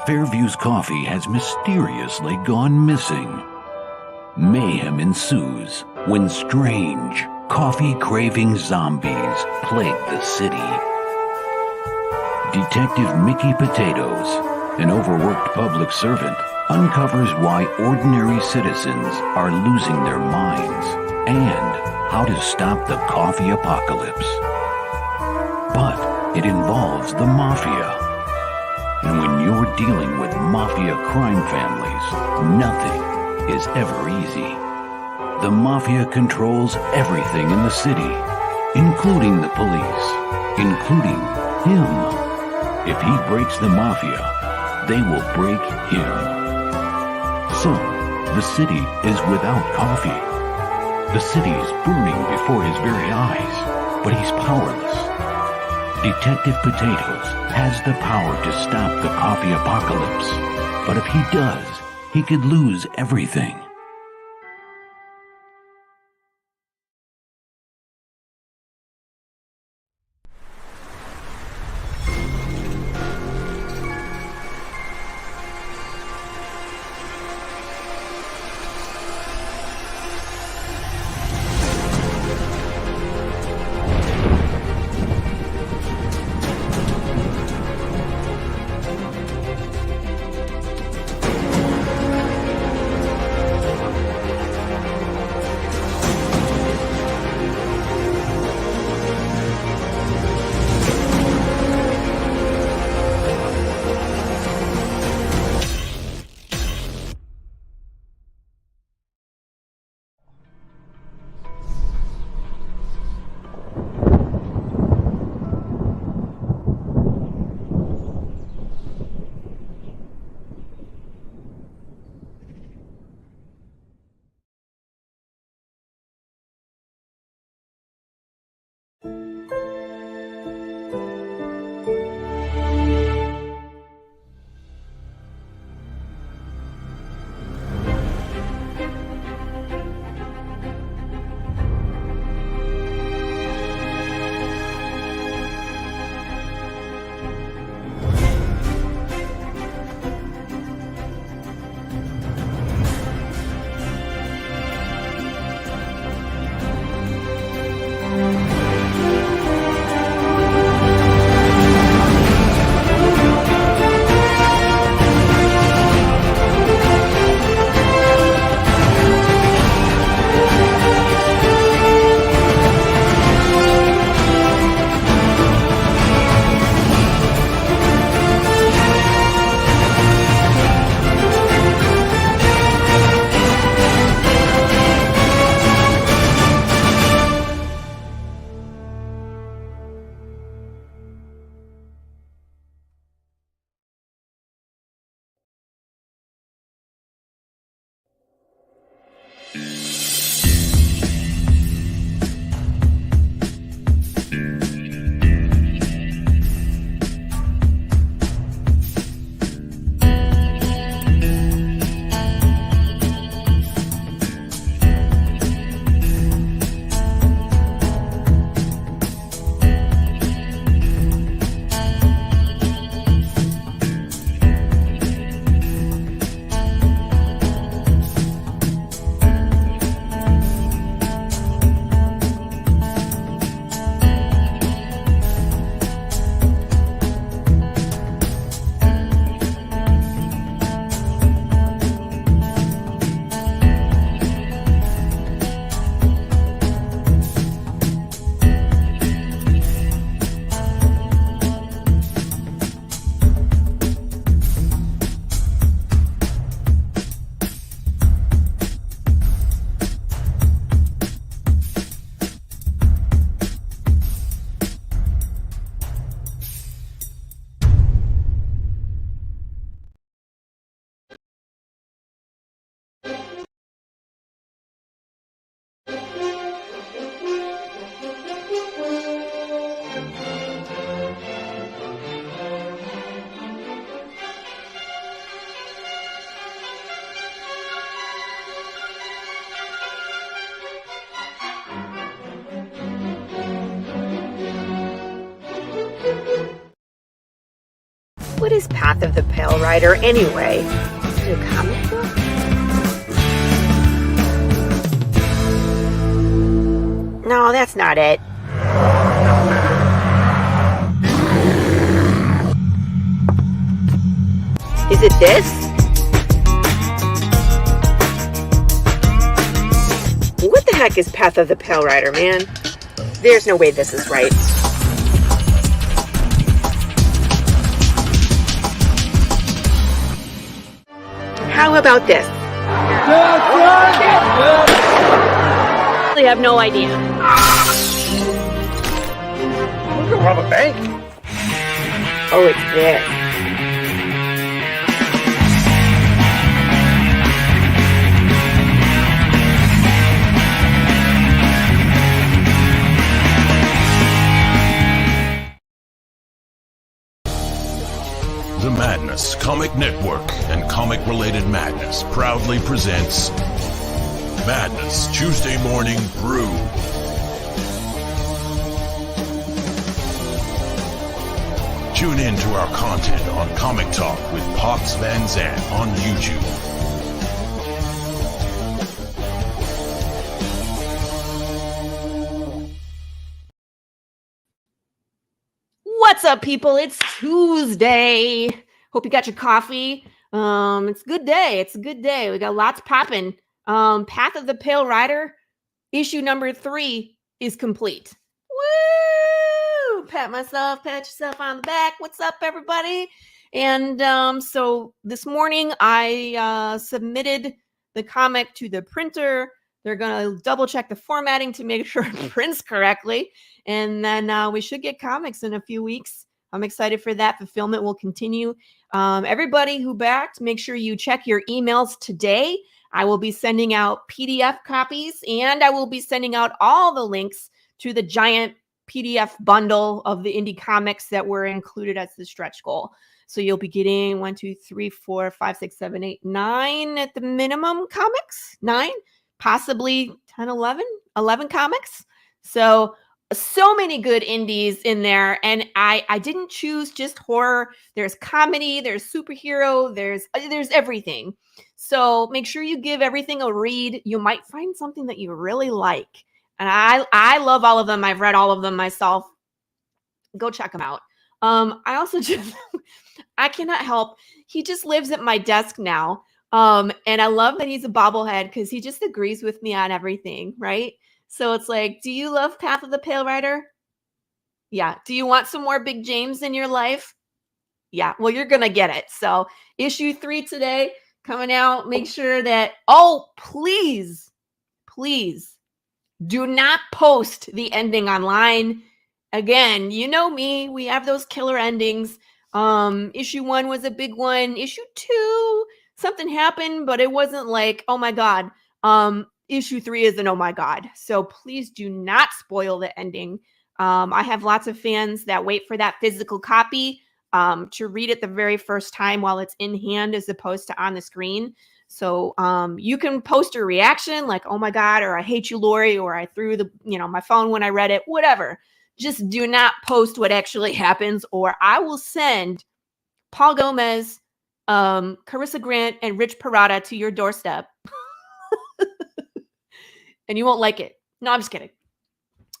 Fairview's coffee has mysteriously gone missing. Mayhem ensues when strange, coffee-craving zombies plague the city. Detective Mickey Potatoes, an overworked public servant, uncovers why ordinary citizens are losing their minds and how to stop the coffee apocalypse. But it involves the mafia. And when you're dealing with mafia crime families, nothing is ever easy. The mafia controls everything in the city, including the police, including him. If he breaks the mafia, they will break him. So, the city is without coffee. The city is burning before his very eyes, but he's powerless. Detective Potatoes has the power to stop the coffee apocalypse, but if he does, he could lose everything. What is Path of the Pale Rider anyway? Is it a comic book? No, that's not it. Is it this? What the heck is Path of the Pale Rider, man? There's no way this is right. How about this? I have no idea. We can rob a bank. Oh, it's this. The Madness Comic Network and Comic Related Madness proudly presents Madness Tuesday Morning Brew. Tune in to our content on Comic Talk with Pops Van Zandt on YouTube. What's up, people? It's Tuesday. Hope you got your coffee. It's a good day. It's a good day. We got lots popping. Path of the Pale Rider, issue number 3 is complete. Woo! Pat yourself on the back. What's up, everybody? And so this morning I submitted the comic to the printer. They're going to double check the formatting to make sure it prints correctly. And then we should get comics in a few weeks. I'm excited for that. Fulfillment will continue. Everybody who backed, make sure you check your emails today. I will be sending out PDF copies, and I will be sending out all the links to the giant PDF bundle of the indie comics that were included as the stretch goal. So you'll be getting 1, 2, 3, 4, 5, 6, 7, 8, 9 at the minimum comics. 9, possibly 10, 11 comics. So many good indies in there. And I didn't choose just horror. There's comedy, there's superhero, there's everything. So make sure you give everything a read. You might find something that you really like. And I love all of them. I've read all of them myself. Go check them out. I also just, I cannot help. He just lives at my desk now. And I love that he's a bobblehead because he just agrees with me on everything, right? So it's like, do you love Path of the Pale Rider? Yeah. Do you want some more Big James in your life? Yeah. Well, you're going to get it. So issue 3 today coming out. Make sure that, please do not post the ending online. Again, you know me. We have those killer endings. Issue 1 was a big one. Issue 2, something happened, but it wasn't like, oh my God. Issue 3 is an oh my God. So please do not spoil the ending. I have lots of fans that wait for that physical copy to read it the very first time while it's in hand as opposed to on the screen. So you can post a reaction like, oh my God, or I hate you, Laurie, or I threw my phone when I read it, whatever. Just do not post what actually happens, or I will send Paul Gomez, Carissa Grant, and Rich Perotta to your doorstep. And you won't like it. No, I'm just kidding.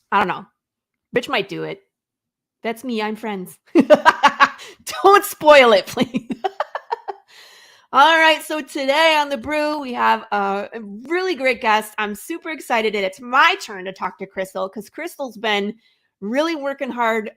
I don't know. Rich might do it. That's me. I'm friends. Don't spoil it, please. All right. So today on The Brew, we have a really great guest. I'm super excited that it's my turn to talk to Crystal because Crystal's been really working hard,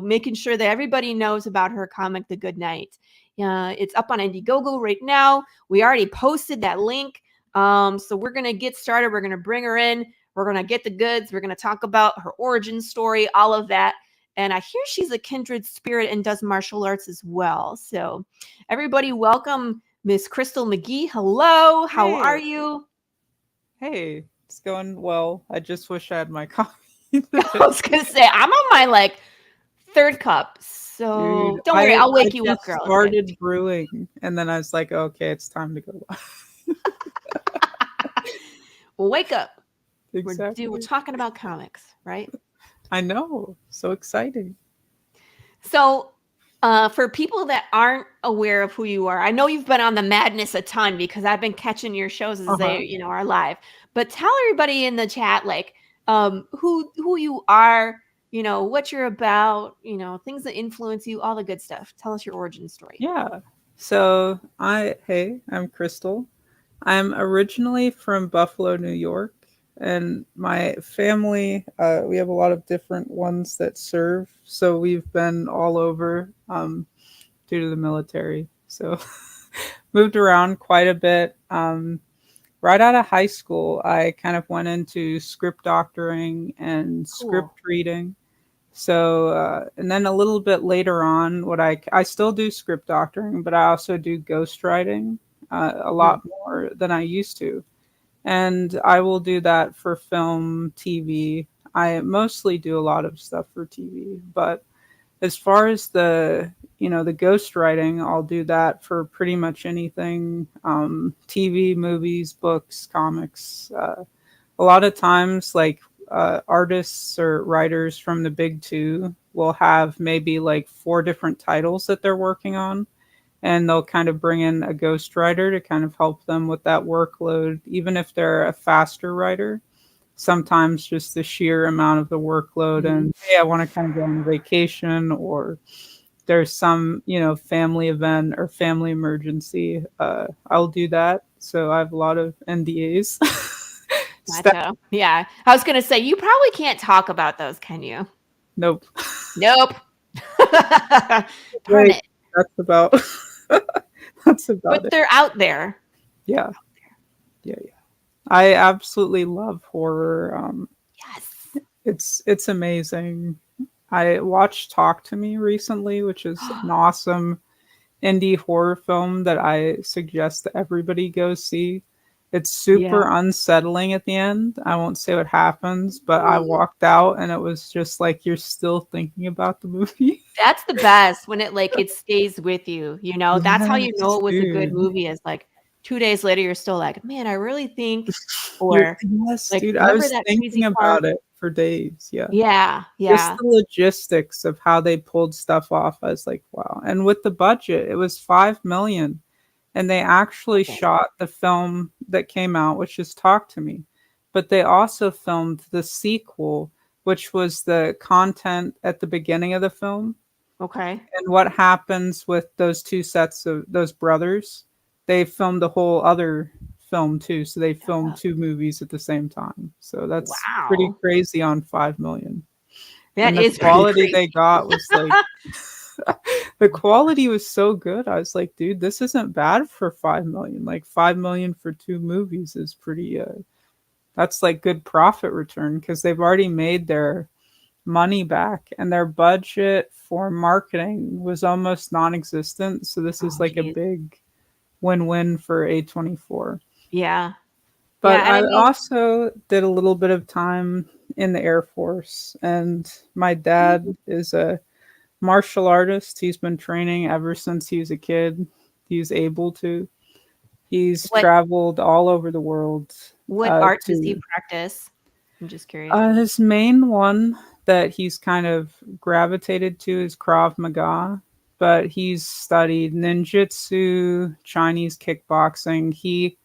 making sure that everybody knows about her comic, The Good Night. It's up on Indiegogo right now. We already posted that link. So we're going to get started. We're going to bring her in. We're going to get the goods. We're going to talk about her origin story, all of that. And I hear she's a kindred spirit and does martial arts as well. So everybody welcome Miss Crystal McGhee. Hello. How are you? Hey, it's going well. I just wish I had my coffee. I was going to say, I'm on my 3rd cup. So Dude, don't worry. I'll wake you up, girl. I started brewing and then I was like, okay, it's time to go. Well, wake up. Exactly. We're talking about comics, right? I know. So exciting. So For people that aren't aware of who you are, I know you've been on the Madness a ton because I've been catching your shows as they, are live. But tell everybody in the chat, like, who you are, what you're about, things that influence you, all the good stuff. Tell us your origin story. Yeah. So I'm Crystal. I'm originally from Buffalo, New York, and my family, we have a lot of different ones that serve. So we've been all over due to the military. So moved around quite a bit. Right out of high school, I kind of went into script doctoring and script reading. So, and then a little bit later on, I still do script doctoring, but I also do ghostwriting a lot more than I used to. And I will do that for film, TV. I mostly do a lot of stuff for TV, but as far as the ghostwriting, I'll do that for pretty much anything, TV, movies, books, comics. A lot of times, like artists or writers from the big two will have maybe like 4 different titles that they're working on, and they'll kind of bring in a ghostwriter to kind of help them with that workload, even if they're a faster writer. Sometimes just the sheer amount of the workload and, hey, I want to kind of go on vacation, or there's some, family event or family emergency. I'll do that. So I have a lot of NDAs. Gotcha. Yeah. I was going to say, you probably can't talk about those, can you? Nope. Nope. Right. That's about but it. They're out there. Yeah. Yeah. I absolutely love horror. Yes. It's amazing. I watched Talk to Me recently, which is an awesome indie horror film that I suggest that everybody go see. It's super unsettling at the end. I won't say what happens, but I walked out and it was just like you're still thinking about the movie. That's the best when it stays with you, That's how you know it was a good movie, is like 2 days later you're still like, man, I really think, or like, dude, I remember was that thinking crazy about part? it for days. Yeah. Yeah. Just the logistics of how they pulled stuff off. I was like, wow. And with the budget, it was $5 million. And they actually shot the film that came out, which is Talk to Me. But they also filmed the sequel, which was the content at the beginning of the film. Okay. And what happens with those 2 sets of those brothers. They filmed a whole other film too. So they filmed 2 movies at the same time. So that's pretty crazy on $5 million. That and the is quality they got was like... the quality was so good. I was like, dude, this isn't bad for $5 million. Like $5 million for 2 movies is pretty that's like good profit return, because they've already made their money back and their budget for marketing was almost non-existent. So this is like a big win-win for A24. Yeah. But I also did a little bit of time in the Air Force, and my dad is a martial artist. He's been training ever since he was a kid. He's able to. He's traveled all over the world. What art does he practice? I'm just curious. His main one that he's kind of gravitated to is Krav Maga, but he's studied ninjutsu, Chinese kickboxing. He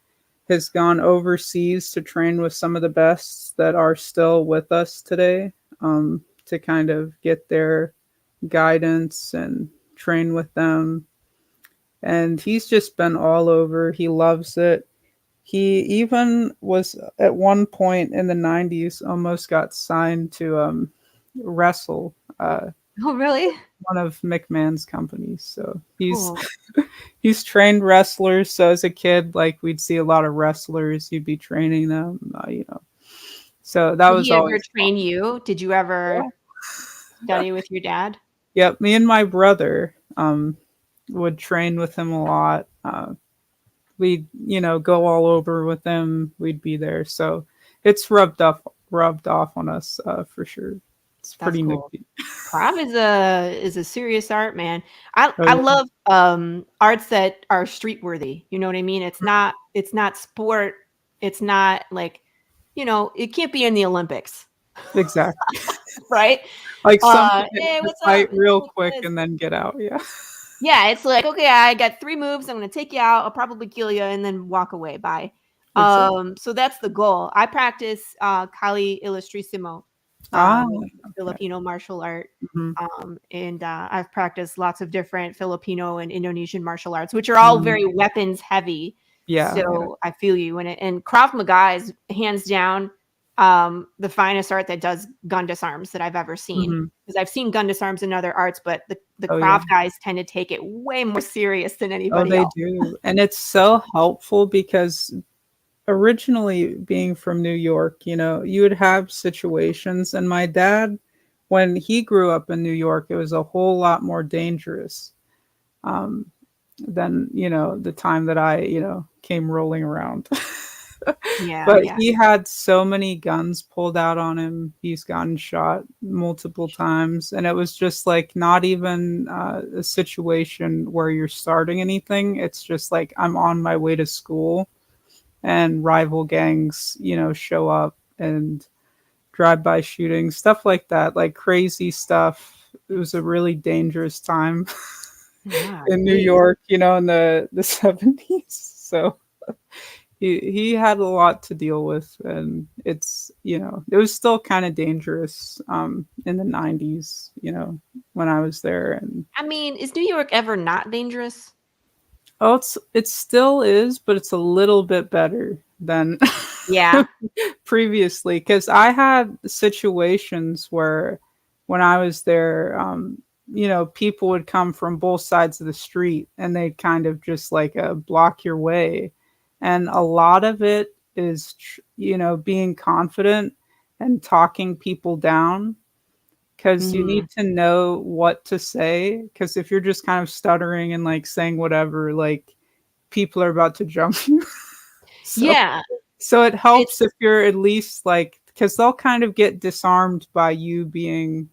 has gone overseas to train with some of the best that are still with us today, to kind of get their guidance and train with them. And he's just been all over. He loves it. He even was at one point in the 90s almost got signed to wrestle. Oh, really? One of McMahon's companies. So he's trained wrestlers. So as a kid, like, we'd see a lot of wrestlers. He'd be training them, So that was always. Did he ever train you? Did you ever study with your dad? Yep, me and my brother would train with him a lot. We'd, go all over with him. We'd be there. So it's rubbed off on us for sure. It's pretty nifty. Krav is a serious art, man. I love arts that are street worthy. You know what I mean? It's not sport. It's not like, it can't be in the Olympics. Exactly. right? Like something Hey, to what's fight up? real What's quick this? and then get out. Yeah. Yeah, it's like, okay, I got 3 moves. I'm gonna take you out. I'll probably kill you and then walk away. Bye. Exactly. So that's the goal. I practice Kali Illustrissimo, Ah, okay. Filipino martial art. Mhm. And I've practiced lots of different Filipino and Indonesian martial arts, which are all Mhm. very weapons heavy. Yeah, yeah. So I feel you in it. And Krav Maga is hands down the finest art that does gun disarms that I've ever seen. Mhm. Because I've seen gun disarms in other arts, but the Oh, yeah. Krav guys tend to take it way more serious than Oh, anybody they else. do. And it's so helpful because originally being from New York, you would have situations, and my dad, when he grew up in New York, it was a whole lot more dangerous um, than, the time that I, came rolling around. Yeah, But yeah. he had so many guns pulled out on him. He's gotten shot multiple times. And it was just like not even a situation where you're starting anything. It's just like I'm on my way to school and rival gangs, show up and drive-by shootings, stuff like that, like crazy stuff. It was a really dangerous time Yeah, in New geez. York, in the 70s. So he had a lot to deal with, and it was still kind of dangerous in the 90s, when I was there. And I mean, is New York ever not dangerous? oh, it still is, but it's a little bit better than Yeah. previously, because I had situations where when I was there, people would come from both sides of the street and they'd kind of just like block your way. And a lot of it is, being confident and talking people down, because you Mhm. need to know what to say. Because if you're just kind of stuttering and like saying whatever, like people are about to jump you. So Yeah. so it It's helps if you're at least like, because they'll kind of get disarmed by you being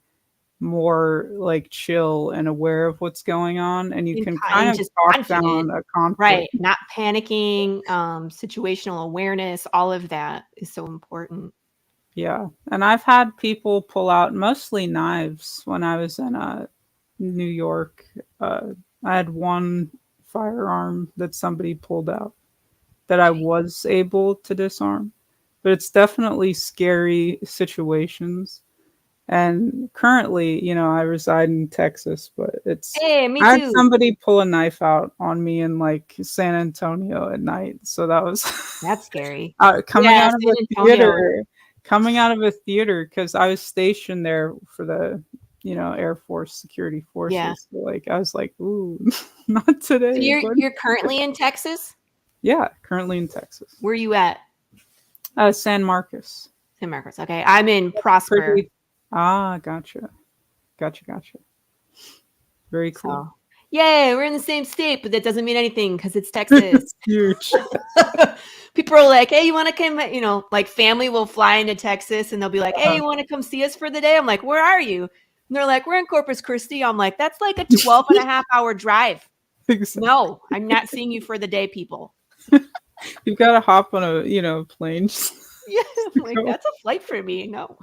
more like chill and aware of what's going on, and you in can ki kind and of just talk confident. down a conflict. Right. Not panicking, situational awareness, all of that is so important. Yeah, and I've had people pull out mostly knives when I was in New York. Uh, I had one firearm that somebody pulled out that I was able to disarm, but it's definitely scary situations. And currently, I reside in Texas, but Hey, me I had too. somebody pull a knife out on me in like San Antonio at night. So that was That's scary. coming Yeah, out of San a Antonio. theater, because I was stationed there for the, Air Force security Yeah. forces. So like, I was like, ooh, not So today, you're but you're currently in Texas? yeah, currently in Texas. Where are you at? San Marcos. San Marcos. Okay. I'm in Prosper. Pretty. Gotcha. Gotcha. Very cool. So, yay, we're in the same state, but that doesn't mean anything because it's Texas. It's huge. People are like, hey, you want to come? Like family will fly into Texas and they'll be like, hey, Uh-huh. you want to come see us for the day? I'm like, where are you? And they're like, we're in Corpus Christi. I'm like, that's like a 12 and a half hour drive. Exactly. No, I'm not seeing you for the day, people. You've got to hop on a, plane. Yeah, I'm like, Go. that's a flight for me. No,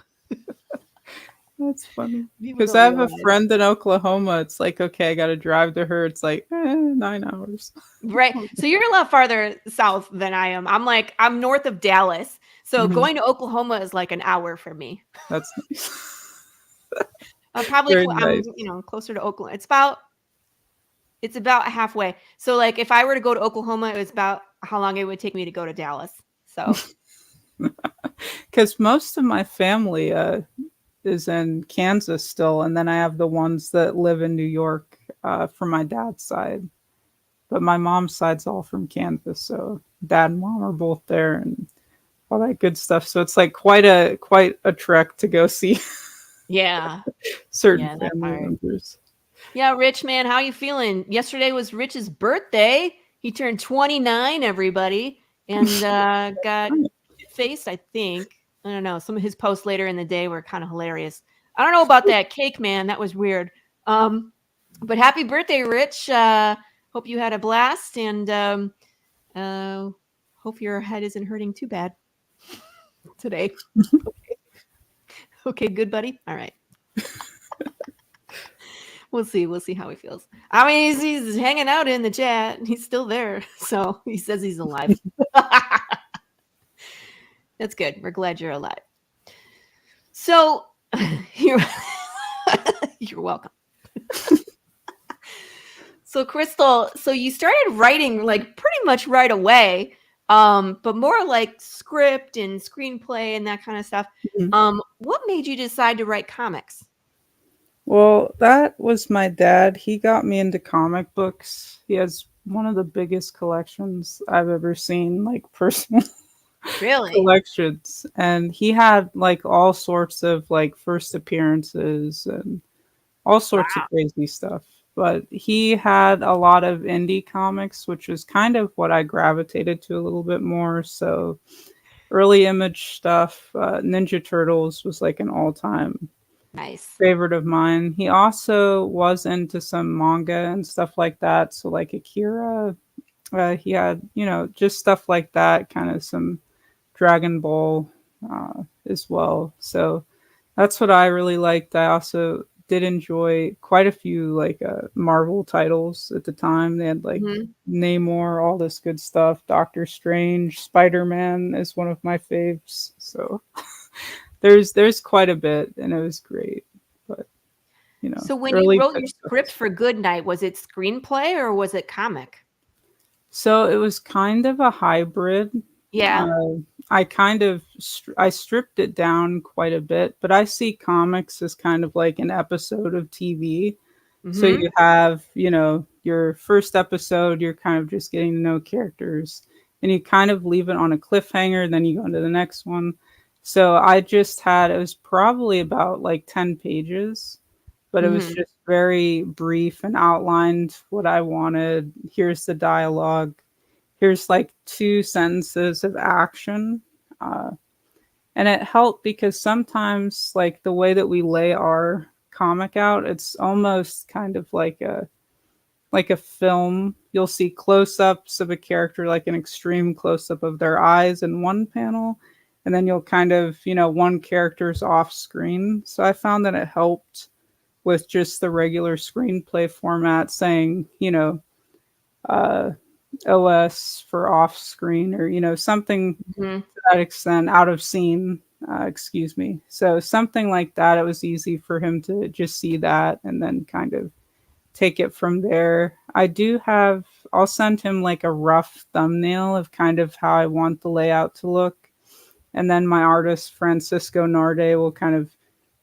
That's funny. people Because don't I have a realize. friend in Oklahoma. It's like, okay, I got to drive to her. It's like 9 hours. Right. So you're a lot farther south than I am. I'm north of Dallas. So Mhm. going to Oklahoma is like an hour for me. That's nice. I'm probably Very nice. closer to Oklahoma. It's about halfway. So like if I were to go to Oklahoma, it was about how long it would take me to go to Dallas. So Because most of my family is in Kansas still, and then I have the ones that live in New York from my dad's side. But my mom's side's all from Kansas, so dad and mom are both there, and all that good stuff. So it's like quite a trek to go see yeah. certain Yeah, that family part. members. Yeah, Rich, man, how you feeling? Yesterday was Rich's birthday. He turned 29, everybody, and got faced, I think. I don't know. Some of his posts later in the day were kind of hilarious. I don't know about that cake, man. That was weird. But happy birthday, Rich. Hope you had a blast, and hope your head isn't hurting too bad today. Okay, good buddy. All right. We'll see how he feels. I mean, he's hanging out in the chat. He's still there. So he says he's alive. That's good. We're glad you're alive. So you're welcome. So Crystal, so you started writing like pretty much right away, but more like script and screenplay and that kind of stuff. Mhm. What made you decide to write comics? Well, that was my dad. He got me into comic books. He has one of the biggest collections I've ever seen, like personal Really? collections. And he had like all sorts of like first appearances and all sorts of crazy stuff. But he had a lot of indie comics, which is kind of what I gravitated to a little bit more. So early Image stuff, Ninja Turtles was like an all-time Nice. favorite of mine. He also was into some manga and stuff like that. So like Akira, he had, just stuff like that, kind of some Dragon Ball as well. So that's what I really liked. I also did enjoy quite a few like Marvel titles at the time. They had like Namor, all this good stuff. Doctor Strange, Spider-Man is one of my faves. So there's quite a bit, and it was great. But so when you wrote your script for Goodnight, was it screenplay or was it comic? So it was kind of a hybrid. Yeah. I stripped it down quite a bit, but I see comics as kind of like an episode of TV. So you have, your first episode, you're kind of just getting to know characters, and you kind of leave it on a cliffhanger, then you go into the next one. So it was probably about like 10 pages, but it was just very brief and outlined what I wanted. Here's the dialogue. Here's like 2 sentences of action. And it helped because sometimes like the way that we lay our comic out, it's almost kind of like a film. You'll see close-ups of a character, like an extreme close-up of their eyes in one panel. And then you'll kind of, one character's off screen. So I found that it helped with just the regular screenplay format saying, OS for off screen or, something to that extent, out of scene, excuse me. So something like that, it was easy for him to just see that and then kind of take it from there. I'll send him like a rough thumbnail of kind of how I want the layout to look. And then my artist, Francisco Narde, will kind of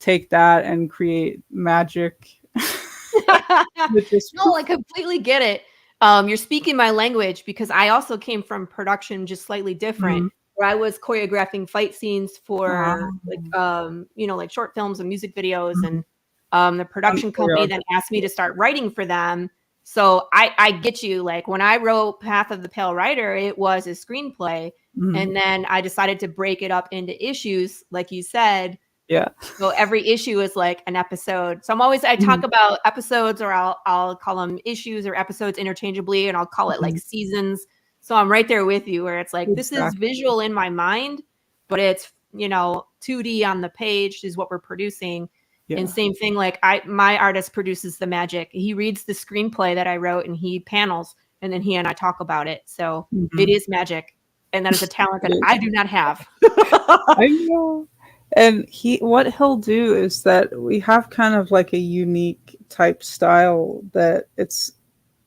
take that and create magic. No, I completely get it. You're speaking my language because I also came from production just slightly different, where I was choreographing fight scenes for like short films and music videos, and the production company then asked me to start writing for them. So I get you. Like when I wrote Path of the Pale Rider, it was a screenplay. And then I decided to break it up into issues, like you said. Yeah. So every issue is like an episode. So I talk about episodes, or I'll call them issues or episodes interchangeably, and I'll call it like seasons. So I'm right there with you, where it's like, this is visual in my mind, but it's, 2D on the page is what we're producing. Yeah. And same thing, like my artist produces the magic. He reads the screenplay that I wrote and he panels, and then he and I talk about it. So it is magic. And that is a talent that I do not have. I know. And what he'll do is that we have kind of like a unique type style that it's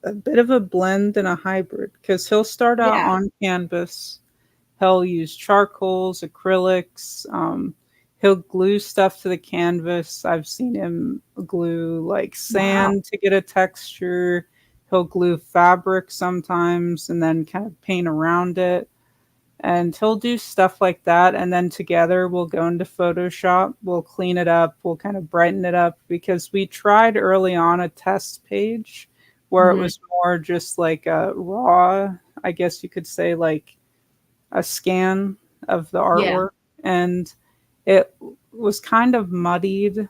a bit of a blend and a hybrid, because he'll start out on canvas. He'll use charcoals, acrylics. He'll glue stuff to the canvas. I've seen him glue like sand to get a texture. He'll glue fabric sometimes and then kind of paint around it. And he'll do stuff like that. And then together we'll go into Photoshop. We'll clean it up. We'll kind of brighten it up, because we tried early on a test page where it was more just like a raw, I guess you could say, like a scan of the artwork. And it was kind of muddied.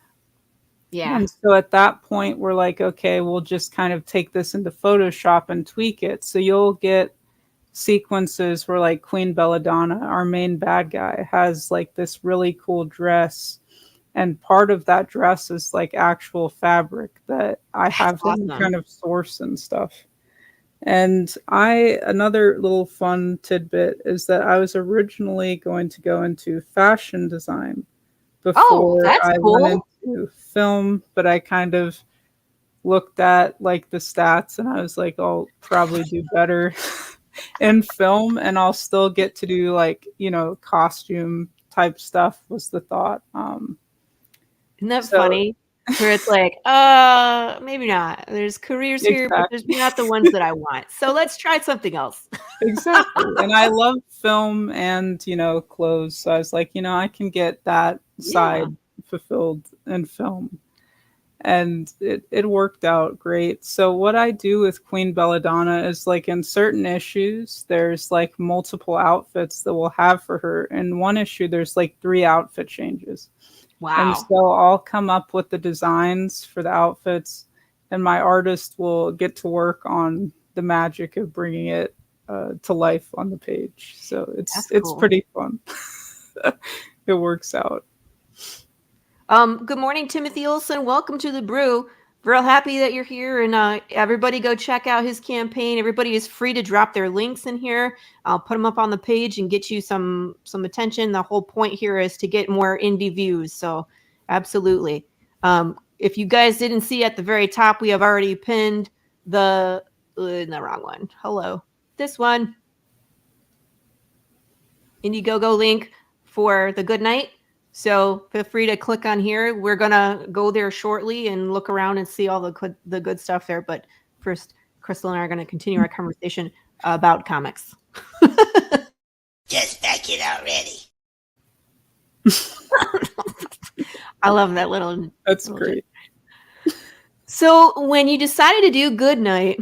Yeah. And so at that point, we're like, okay, we'll just kind of take this into Photoshop and tweak it. So you'll get sequences where like Queen Belladonna, our main bad guy, has like this really cool dress, And part of that dress is like actual fabric that I have them awesome. kind of source and stuff. And another little fun tidbit is that I was originally going to go into fashion design before that's I cool. went into film, but I kind of looked at like the stats and I was like, I'll probably do better in film and I'll still get to do like, costume type stuff was the thought. Isn't that so- funny? Where it's like, maybe not. There's careers here, but there's not the ones that I want. So let's try something else. Exactly. And I love film and, clothes. So I was like, I can get that side fulfilled in film. And it worked out great. So what I do with Queen Belladonna is like in certain issues, there's like multiple outfits that we'll have for her. In one issue, there's like 3 outfit changes. Wow. And so I'll come up with the designs for the outfits and my artist will get to work on the magic of bringing it to life on the page. So it's cool. pretty fun. It works out. Good morning, Timothy Olson. Welcome to the Brew. Real happy that you're here, and everybody go check out his campaign. Everybody is free to drop their links in here. I'll put them up on the page and get you some attention. The whole point here is to get more indie views. So absolutely. If you guys didn't see at the very top, we have already pinned the wrong one. Hello, this one. Indiegogo link for the good night. So feel free to click on here. We're going to go there shortly and look around and see all the good stuff there. But first, Crystal and I are going to continue our conversation about comics. Just back it already. I love that little. That's great. So when you decided to do Good Night,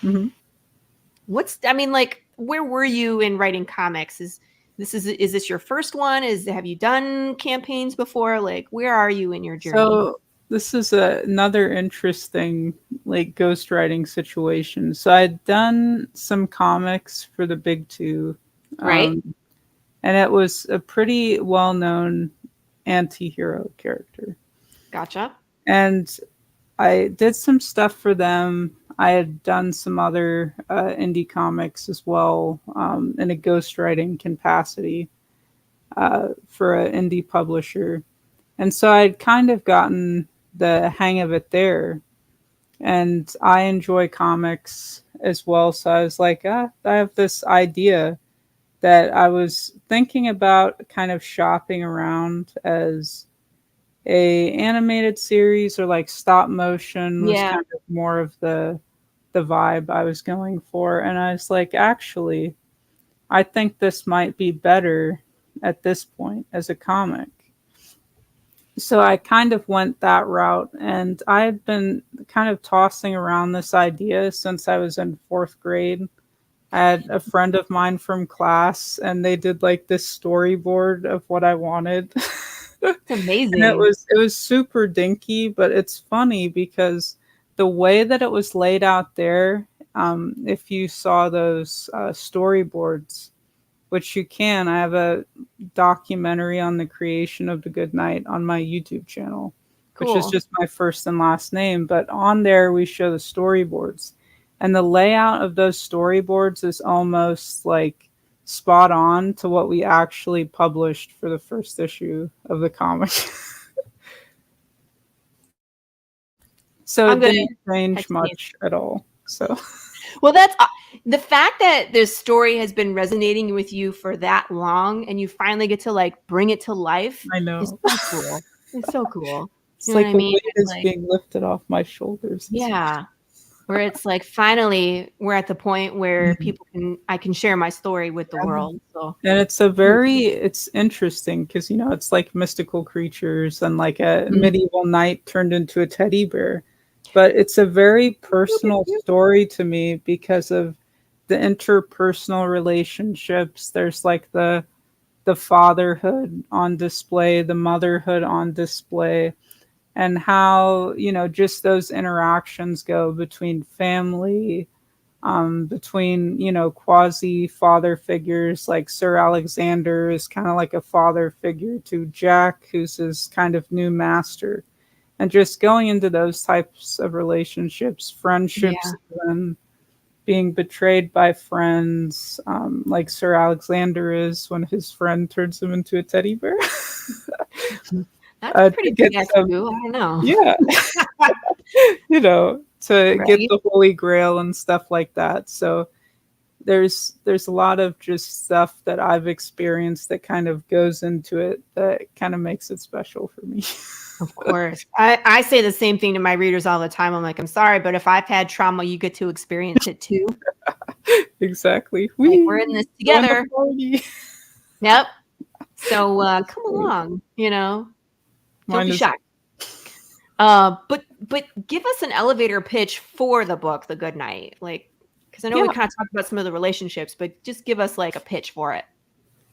mm-hmm. Where were you in writing comics? Is this your first one? Have you done campaigns before? Like, where are you in your journey? So this is another interesting like ghostwriting situation. So I'd done some comics for the big 2. Right. And it was a pretty well-known anti-hero character. Gotcha. And I did some stuff for them. I had done some other indie comics as well in a ghostwriting capacity for an indie publisher. And so I'd kind of gotten the hang of it there. And I enjoy comics as well. So I was like, I have this idea that I was thinking about kind of shopping around as a animated series or like stop motion was kind of more of the vibe I was going for. And I was like, actually, I think this might be better at this point as a comic. So I kind of went that route, and I had been kind of tossing around this idea since I was in 4th grade. I had a friend of mine from class, and they did like this storyboard of what I wanted. It's amazing. And it was super dinky, but it's funny because the way that it was laid out there, if you saw those storyboards, which you can, I have a documentary on the creation of The Good Night on my YouTube channel, which is just my first and last name. But on there, we show the storyboards. And the layout of those storyboards is almost like spot on to what we actually published for the first issue of the comic. So it didn't change much at all. So, well, that's the fact that this story has been resonating with you for that long, and you finally get to like bring it to life. I know. It's so cool. It's so cool. It's like the weight is being lifted off my shoulders. Yeah. Where it's like, finally, we're at the point where I can share my story with the world. So, and it's it's interesting because, it's like mystical creatures and like a medieval knight turned into a teddy bear. But it's a very personal story to me because of the interpersonal relationships. There's like the fatherhood on display, the motherhood on display, and how, just those interactions go between family, between, quasi father figures like Sir Alexander is kind of like a father figure to Jack, who's his kind of new master. And just going into those types of relationships, friendships, Yeah. and being betrayed by friends, like Sir Alexander is when his friend turns him into a teddy bear. That's a pretty To get big ass some, do. I don't know. yeah, to get Right. the Holy Grail and stuff like that. So there's a lot of just stuff that I've experienced that kind of goes into it that kind of makes it special for me. Of course. I say the same thing to my readers all the time. I'm like, I'm sorry, but if I've had trauma, you get to experience it too. Exactly. Like, we're in this Join the together. party. Yep. So come along, don't Mine be is shy. But give us an elevator pitch for the book, The Good Night. Like, because I know we Yeah. kind of talked about some of the relationships, but just give us like a pitch for it.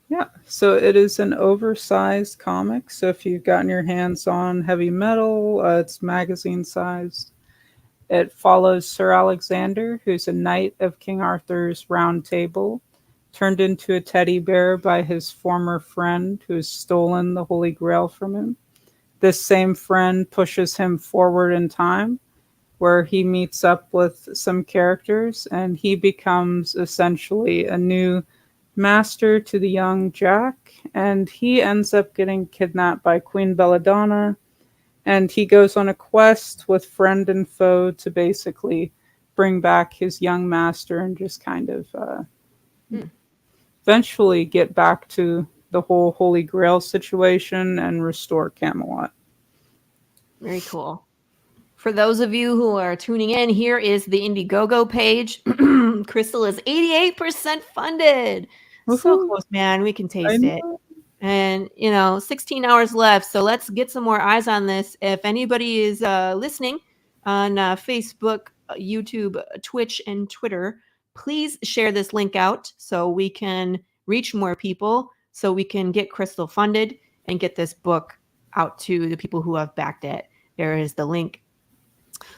Yeah, so it is an oversized comic. So if you've gotten your hands on heavy metal, it's magazine sized. It follows Sir Alexander, who's a knight of King Arthur's Round Table, turned into a teddy bear by his former friend who has stolen the Holy Grail from him. This same friend pushes him forward in time, where he meets up with some characters and he becomes essentially a new master to the young Jack, and he ends up getting kidnapped by Queen Belladonna, and he goes on a quest with friend and foe to basically bring back his young master and just kind of eventually get back to the whole Holy Grail situation and restore Camelot. Very cool. For those of you who are tuning in, here is the Indiegogo page. Crystal is 88% funded. So Woohoo. close, man. We can I taste it. know. And 16 hours left, so let's get some more eyes on this. If anybody is listening on Facebook, YouTube, Twitch, and Twitter, please share this link out so we can reach more people, so we can get Crystal funded and get this book out to the people who have backed it. There is the link.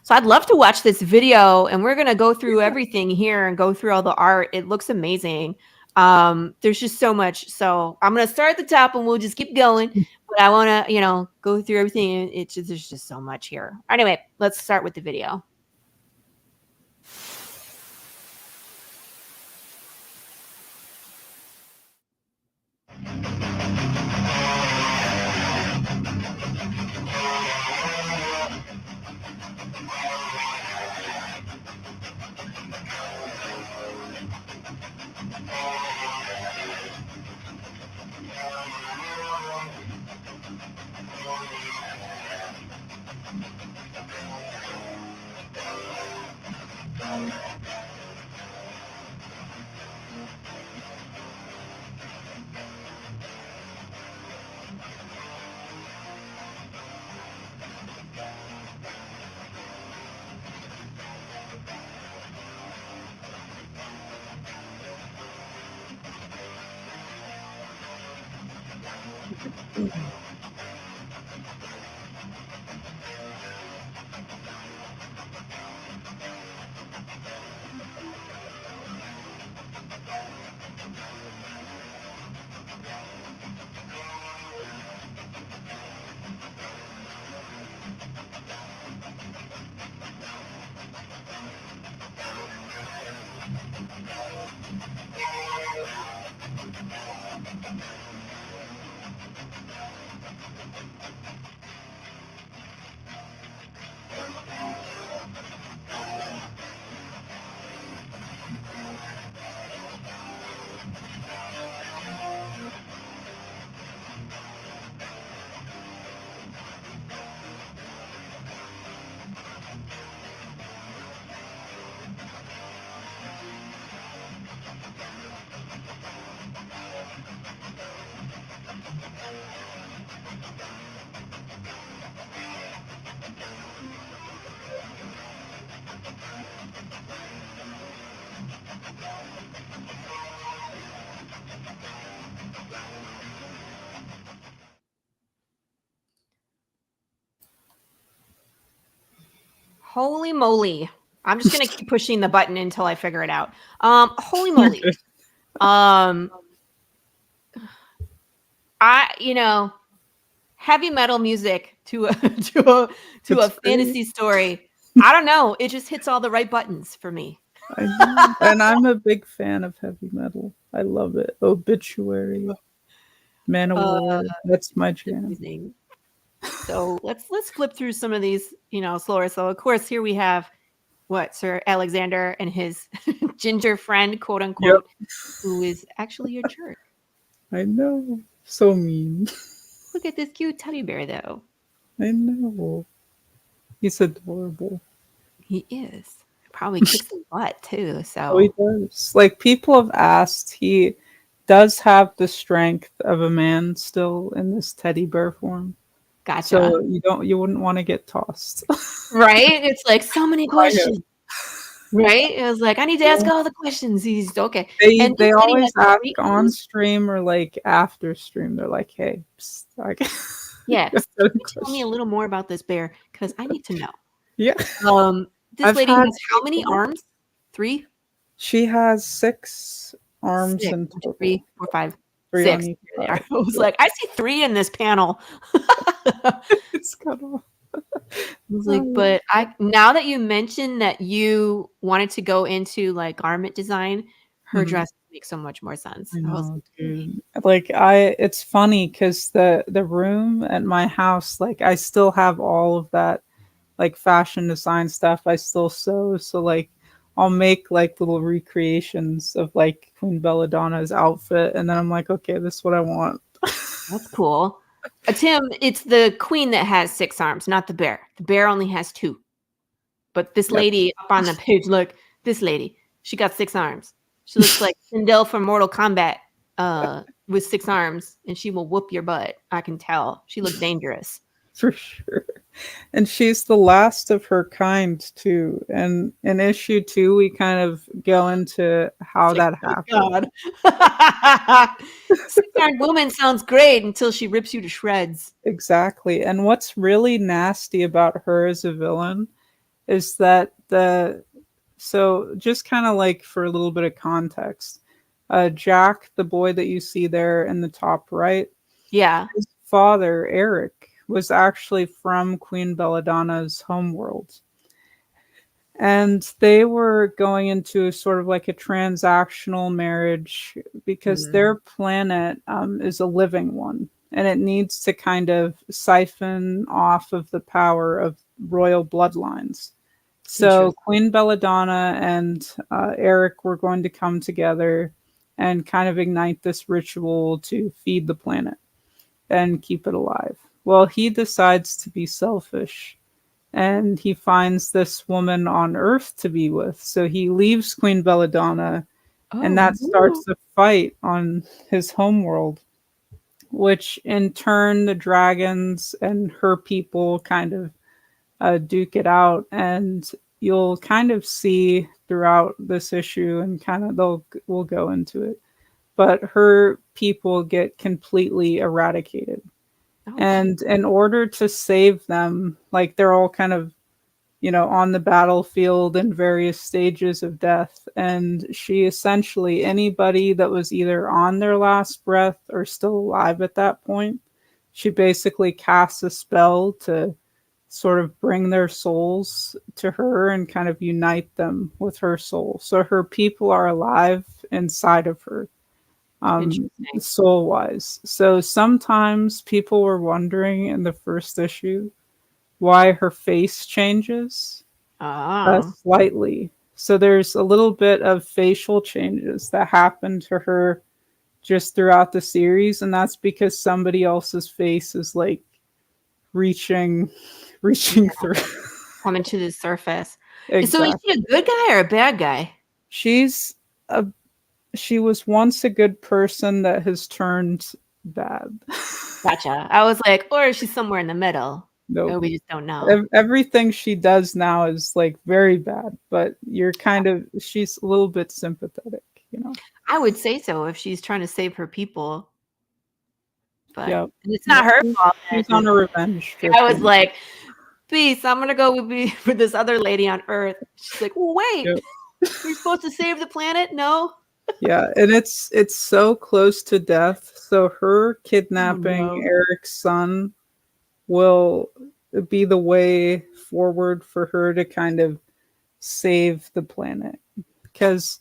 So I'd love to watch this video, and we're going to go through everything here and go through all the art. It looks amazing. There's just so much. So I'm going to start at the top and we'll just keep going. But I want to, go through everything. There's just so much here. Anyway, let's start with the video. Holy moly. I'm just gonna keep pushing the button until I figure it out. Holy moly. Heavy metal music to a fantasy story. I don't know. It just hits all the right buttons for me. I know. And I'm a big fan of heavy metal. I love it. Obituary, Manowar. That's my jam. Amazing. So let's flip through some of these, slower. So of course here we have Sir Alexander and his ginger friend, quote unquote, who is actually your jerk. I know. So mean. Look at this cute teddy bear, though. I know. He's adorable. He is. Probably kicks some butt, too. So Oh, he does. Like, people have asked, he does have the strength of a man still in this teddy bear form. Gotcha. So you wouldn't want to get tossed. Right? It's like so many questions. Right? It was like, I need to ask all the questions. He's okay. They always ask on stream or like after stream. They're like, hey, psst, yeah, tell me a little more about this bear because I need to know. Yeah. This lady has how many arms? 3? She has 6 arms 6, and 3, 4, 5, 3 6. on each I side. was like, I see 3 in this panel. It's kind of. But now that you mentioned that you wanted to go into like garment design, her dress makes so much more sense. I know, dude. Like it's funny because the room at my house, like I still have all of that like fashion design stuff. I still sew, so like I'll make like little recreations of like Queen Belladonna's outfit, and then I'm like, okay, this is what I want. That's cool. Tim, it's the queen that has 6 arms, not the bear. The bear only has 2. But this lady up on the page, look, this lady, she got 6 arms. She looks like Sindel from Mortal Kombat with 6 arms, and she will whoop your butt. I can tell. She looks dangerous. For sure. And she's the last of her kind, too. And in issue 2, we kind of go into how that happened. God. 6-armed woman sounds great until she rips you to shreds. Exactly. And what's really nasty about her as a villain is that so just kind of like for a little bit of context, Jack, the boy that you see there in the top right, his father, Eric, was actually from Queen Belladonna's homeworld. And they were going into sort of like a transactional marriage because their planet is a living one. And it needs to kind of siphon off of the power of royal bloodlines. So Queen Belladonna and Eric were going to come together and kind of ignite this ritual to feed the planet and keep it alive. Well, he decides to be selfish, and he finds this woman on Earth to be with. So he leaves Queen Belladonna, and that starts a fight on his homeworld, which in turn the dragons and her people kind of duke it out. And you'll kind of see throughout this issue, and kind of we'll go into it, but her people get completely eradicated. And in order to save them, like they're all kind of, on the battlefield in various stages of death. And she essentially, anybody that was either on their last breath or still alive at that point, she basically casts a spell to sort of bring their souls to her and kind of unite them with her soul. So her people are alive inside of her. Soul wise. So sometimes people were wondering in the first issue why her face changes slightly. So there's a little bit of facial changes that happen to her just throughout the series, and that's because somebody else's face is like reaching through, coming to the surface. Exactly. So is she a good guy or a bad guy? She was once a good person that has turned bad. Gotcha. I was like, or is she somewhere in the middle? No, we just don't know. Everything she does now is like very bad, but she's a little bit sympathetic, I would say so if she's trying to save her people. But and it's not her fault. She's on a revenge. I was like, Peace. I'm gonna go with this other lady on Earth. She's like, wait, Yep. you're supposed to save the planet? No. Yeah, and it's so close to death. So her kidnapping no. Eric's son will be the way forward for her to kind of save the planet. Because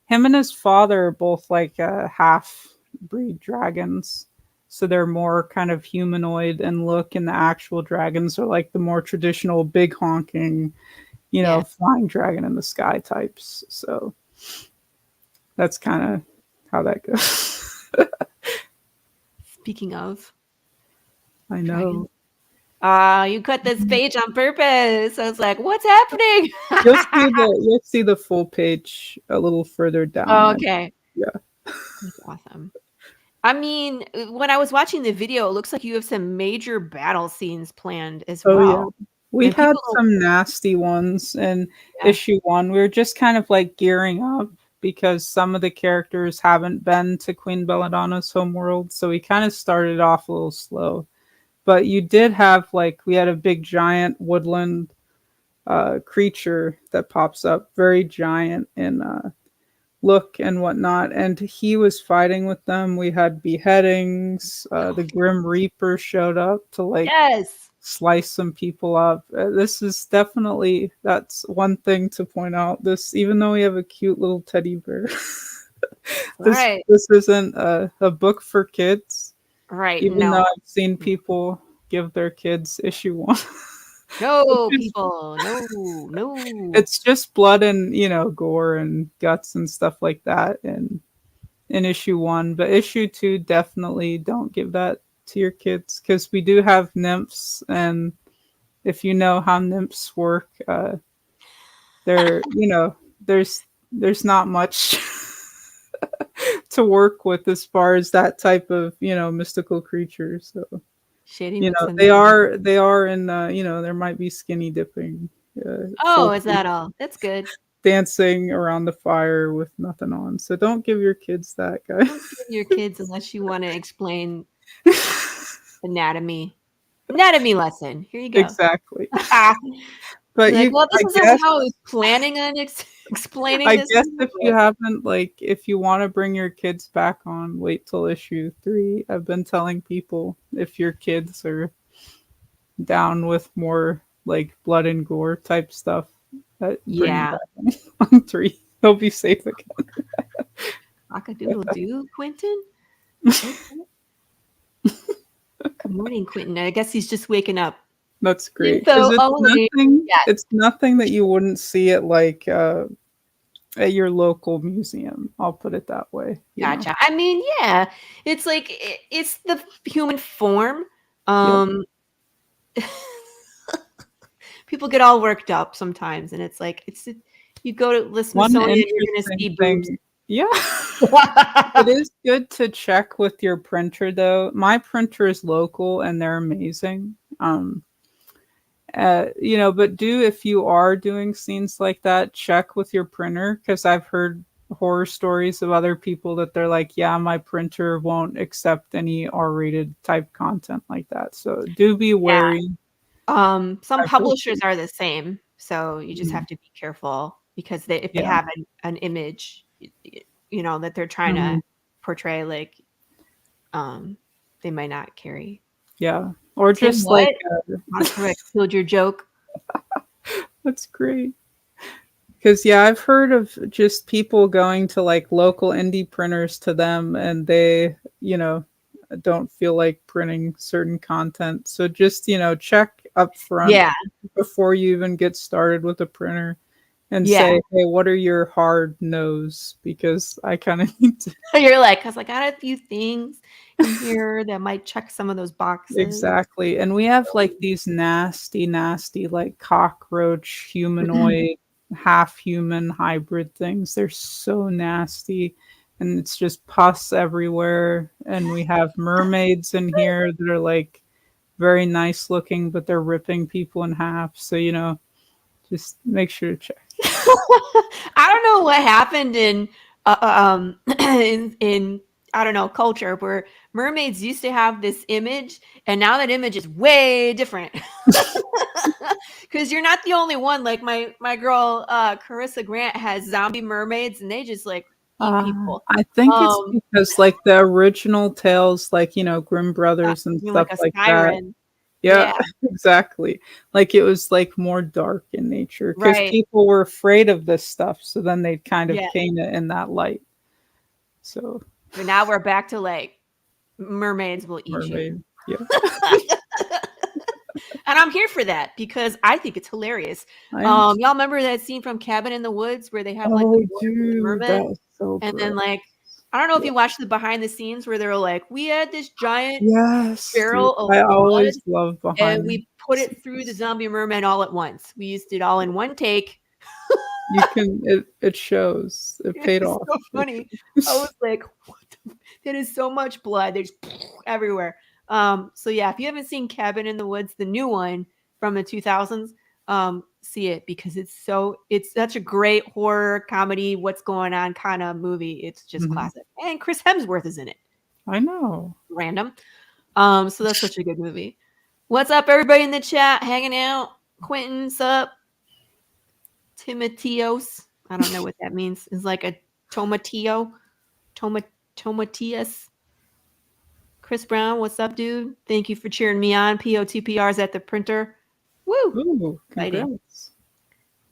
him and his father are both like half breed dragons. So they're more kind of humanoid in look, and the actual dragons are like the more traditional big honking, flying dragon in the sky types. So that's kind of how that goes. Speaking of, I know. You cut this page on purpose. I was like, what's happening? You'll see the full page a little further down. Oh, okay. Yeah. That's awesome. I mean, when I was watching the video, it looks like you have some major battle scenes planned as well. Yeah. We had some nasty ones in issue 1. We were just kind of like gearing up because some of the characters haven't been to Queen Belladonna's homeworld. So we kind of started off a little slow. But you did have we had a big giant woodland creature that pops up, very giant in look and whatnot, and he was fighting with them. We had beheadings. The Grim Reaper showed up to slice some people up. This is definitely, that's one thing to point out. This, even though we have a cute little teddy bear, this isn't a book for kids. Right. Even though I've seen people give their kids issue 1. No, people. No. It's just blood and, gore and guts and stuff like that in issue 1. But issue 2, definitely don't give that to your kids, because we do have nymphs, and if you know how nymphs work, they're, there's not much to work with as far as that type of, mystical creature. So they are in there might be skinny dipping. Is that all? That's good. Dancing around the fire with nothing on. So don't give your kids that, guys. Don't give your kids unless you want to explain anatomy lesson. Here you go. Exactly. But this is how I was planning on explaining this. I guess if you haven't, if you want to bring your kids back on, wait till issue 3. I've been telling people, if your kids are down with more blood and gore type stuff, bring them back on 3. They'll be safe again. Cock-a-doodle-doo, Quentin? Good morning, Quentin. I guess he's just waking up. That's great. It's it's nothing that you wouldn't see at at your local museum. I'll put it that way. Gotcha. I mean, yeah, it's it's the human form. People get all worked up sometimes, and it's you go to the Smithsonian, you're going to see boobs. Yeah. It is good to check with your printer, though. My printer is local, and they're amazing. But if you are doing scenes like that, check with your printer, because I've heard horror stories of other people that they're like, yeah, my printer won't accept any R-rated type content like that. So do be wary. Some publishers are the same, so you just have to be careful, because if they have an image, that they're trying to portray, they might not carry. Yeah. Or just killed your joke. That's great. Because I've heard of just people going to local indie printers to them, and they, don't feel like printing certain content. So just, check up front before you even get started with a printer, and say, hey, what are your hard no's? Because I kind of need to. You're because I got a few things in here that might check some of those boxes. Exactly. And we have these nasty, cockroach, humanoid, half human hybrid things. They're so nasty. And it's just pus everywhere. And we have mermaids in here that are very nice looking, but they're ripping people in half. So, just make sure to check. I don't know what happened in I don't know, culture where mermaids used to have this image, and now that image is way different. Because you're not the only one. Like my girl Carissa Grant has zombie mermaids, and they just like eat people. I think it's because like the original tales, like Grimm Brothers and stuff like a like that. siren. Yeah, exactly. Like it was like more dark in nature because people were afraid of this stuff, so then they kind of paint it in that light. So but now we're back to like mermaids will eat you. Yeah. And I'm here for that because I think it's hilarious. Y'all remember that scene from Cabin in the Woods where they have like the mermaid? That was so and gross. then like I don't know if you watched the behind the scenes where they were like, we had this giant barrel of I blood, always love behind, and we put it through the zombie merman all at once. We used it all in one take. You can it shows it paid off. So funny. I was like, what that is so much blood. There's everywhere. So yeah, if you haven't seen Cabin in the Woods, the new one from the 2000s, see it because it's such a great horror comedy, what's going on kind of movie. It's just classic. And Chris Hemsworth is in it. I know. Random. So that's such a good movie. What's up, everybody in the chat? Hanging out. Quentin, sup? Timotheos. I don't know what that means. It's like a tomatio. Tomatius. Chris Brown, what's up, dude? Thank you for cheering me on. POTPR's at the printer. Woo! Ooh, congrats.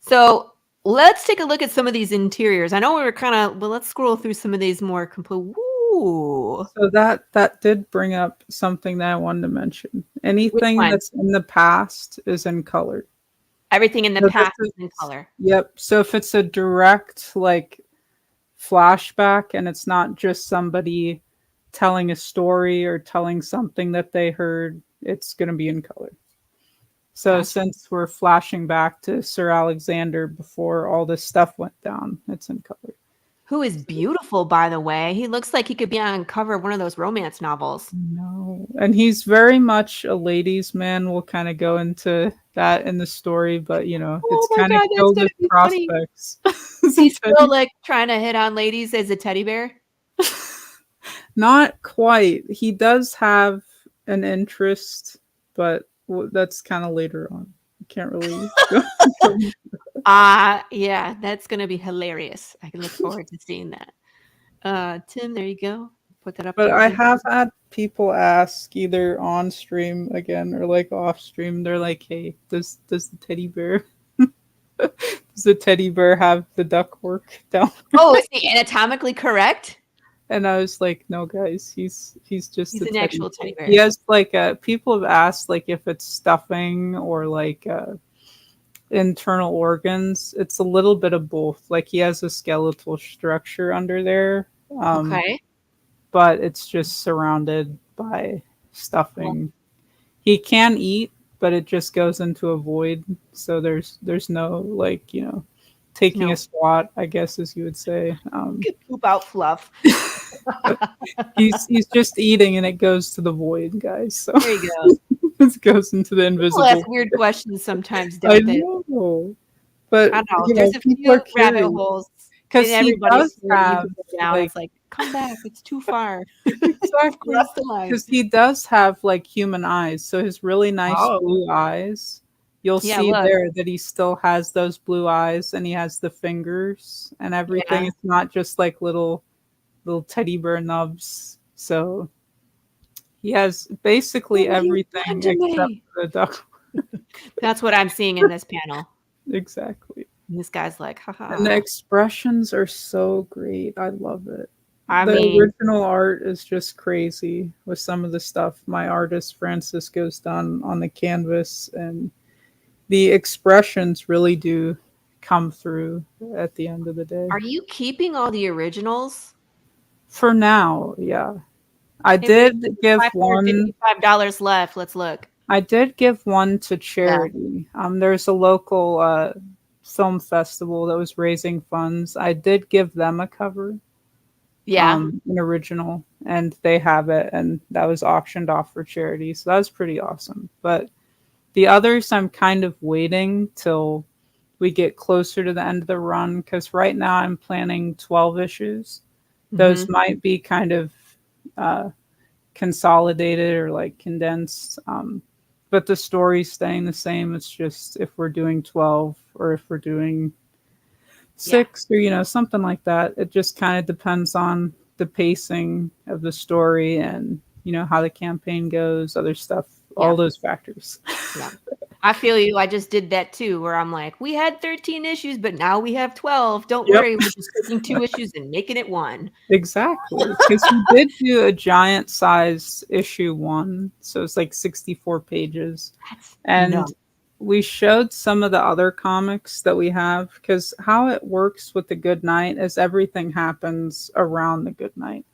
So let's take a look at some of these interiors. I know we were kind of, but let's scroll through some of these more complete. Woo! So that did bring up something that I wanted to mention. Anything that's in the past is in color. Everything in the past is in color. Yep. So if it's a direct like flashback and it's not just somebody telling a story or telling something that they heard, it's going to be in color. So since we're flashing back to Sir Alexander before all this stuff went down, it's in color. Who is beautiful, by the way. He looks like he could be on cover of one of those romance novels. No. And he's very much a ladies' man. We'll kind of go into that in the story, but it's kind of killed his prospects. Is he still like trying to hit on ladies as a teddy bear? Not quite. He does have an interest, but that's kind of later on. I can't really. Yeah, that's gonna be hilarious. I can look forward to seeing that. Tim, there you go. Put that up. But I have had people ask either on stream again or like off stream. They're like, "Hey, does the teddy bear does the teddy bear have the ductwork down?" Oh, is he anatomically correct? And I was like, "No, guys, he's just an actual teddy bear. He has like people have asked like if it's stuffing or like internal organs. It's a little bit of both. Like he has a skeletal structure under there. Okay. But it's just surrounded by stuffing. He can eat, but it just goes into a void. So there's no like, taking a swat, I guess, as you would say. Poop out fluff. he's just eating and it goes to the void, guys. So there you go. It goes into the invisible. People ask weird questions sometimes, don't they? Know. But I know. There's a few rabbit holes. Because he does have, it's like, come back, it's too far. Exactly. Because he does have like human eyes, so his really nice blue eyes. You'll see there that he still has those blue eyes, and he has the fingers and everything. It's not just like little teddy bear nubs. So he has basically everything except for the duck. That's what I'm seeing in this panel. Exactly. And this guy's like, haha. And the expressions are so great. I love it. The original art is just crazy with some of the stuff my artist Francisco's done on the canvas, and the expressions really do come through at the end of the day. Are you keeping all the originals? For now, yeah. I did give one. $55 left. Let's look. I did give one to charity. Yeah. There's a local film festival that was raising funds. I did give them a cover. Yeah. An original, and they have it, and that was auctioned off for charity. So that was pretty awesome. But the others, I'm kind of waiting till we get closer to the end of the run, because right now I'm planning 12 issues. Those might be kind of consolidated or like condensed. But the story's staying the same. It's just if we're doing 12 or if we're doing 6 or, you know, something like that. It just kind of depends on the pacing of the story and, you know, how the campaign goes, other stuff, all those factors. Yeah. I feel you. I just did that too, where I'm like, we had 13 issues, but now we have 12. Don't worry, we're just taking 2 issues and making it 1. Exactly. Because we did do a giant size issue 1. So it's like 64 pages. And we showed some of the other comics that we have, because how it works with the Good Night is everything happens around the Good Night.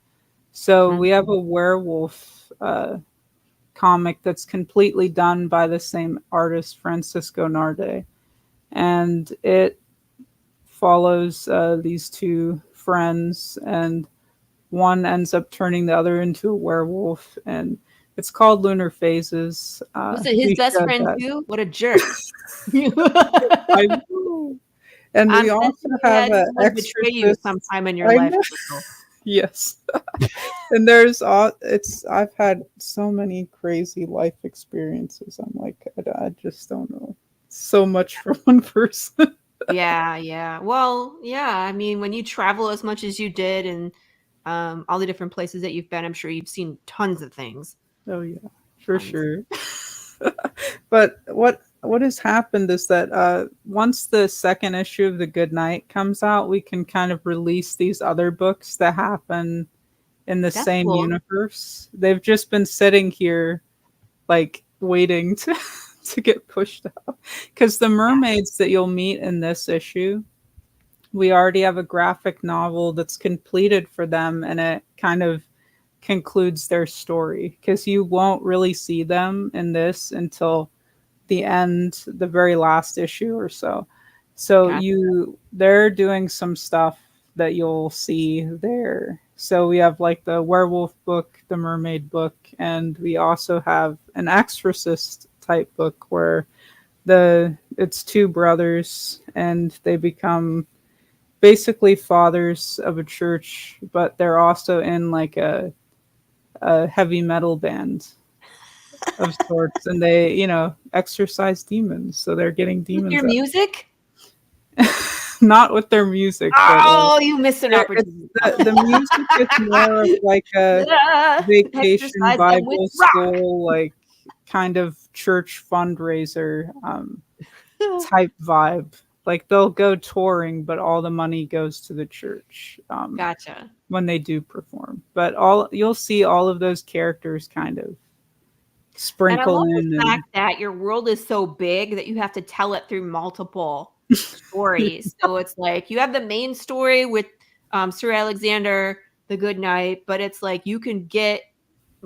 So we have a werewolf comic that's completely done by the same artist, Francisco Narde. And it follows these 2 friends, and one ends up turning the other into a werewolf, and it's called Lunar Phases. Was it his best friend too? What a jerk. I know. And we also have an betray you sometime in your life. Yes. And I've had so many crazy life experiences. I'm like, I just don't know. So much for one person. Yeah. Well, yeah. I mean, when you travel as much as you did and all the different places that you've been, I'm sure you've seen tons of things. Oh yeah, for sure. But what has happened is that once the second issue of The Good Night comes out, we can kind of release these other books that happen in the same universe. They've just been sitting here, like, waiting to get pushed out. Because the mermaids that you'll meet in this issue, we already have a graphic novel that's completed for them, and it kind of concludes their story. Because you won't really see them in this until the end, the very last issue or so. So they're doing some stuff that you'll see there. So we have like the werewolf book, the mermaid book, and we also have an exorcist type book where it's 2 brothers and they become basically fathers of a church, but they're also in like a heavy metal band of sorts, and they, you know, exorcise demons. So they're getting demons. With your music? Not with their music. Oh, you missed an opportunity. The music is more of like a vacation Bible school, like kind of church fundraiser type vibe. Like they'll go touring, but all the money goes to the church. Gotcha. When they do perform, but you'll see all of those characters kind of sprinkle in. And I love the fact that your world is so big that you have to tell it through multiple stories. So it's like you have the main story with Sir Alexander, The Good Night, but it's like you can get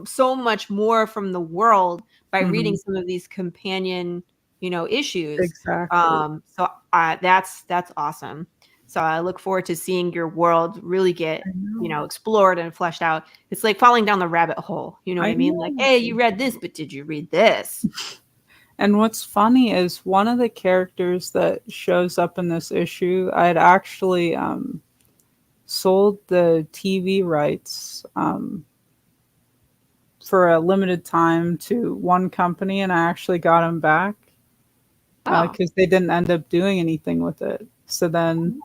so much more from the world by reading some of these companion, you know, issues. Exactly. So that's awesome. So I look forward to seeing your world really get, you know, explored and fleshed out. It's like falling down the rabbit hole. You know what I mean? Like, hey, you read this, but did you read this? And what's funny is one of the characters that shows up in this issue, I had actually sold the TV rights for a limited time to one company, and I actually got them back because they didn't end up doing anything with it. So then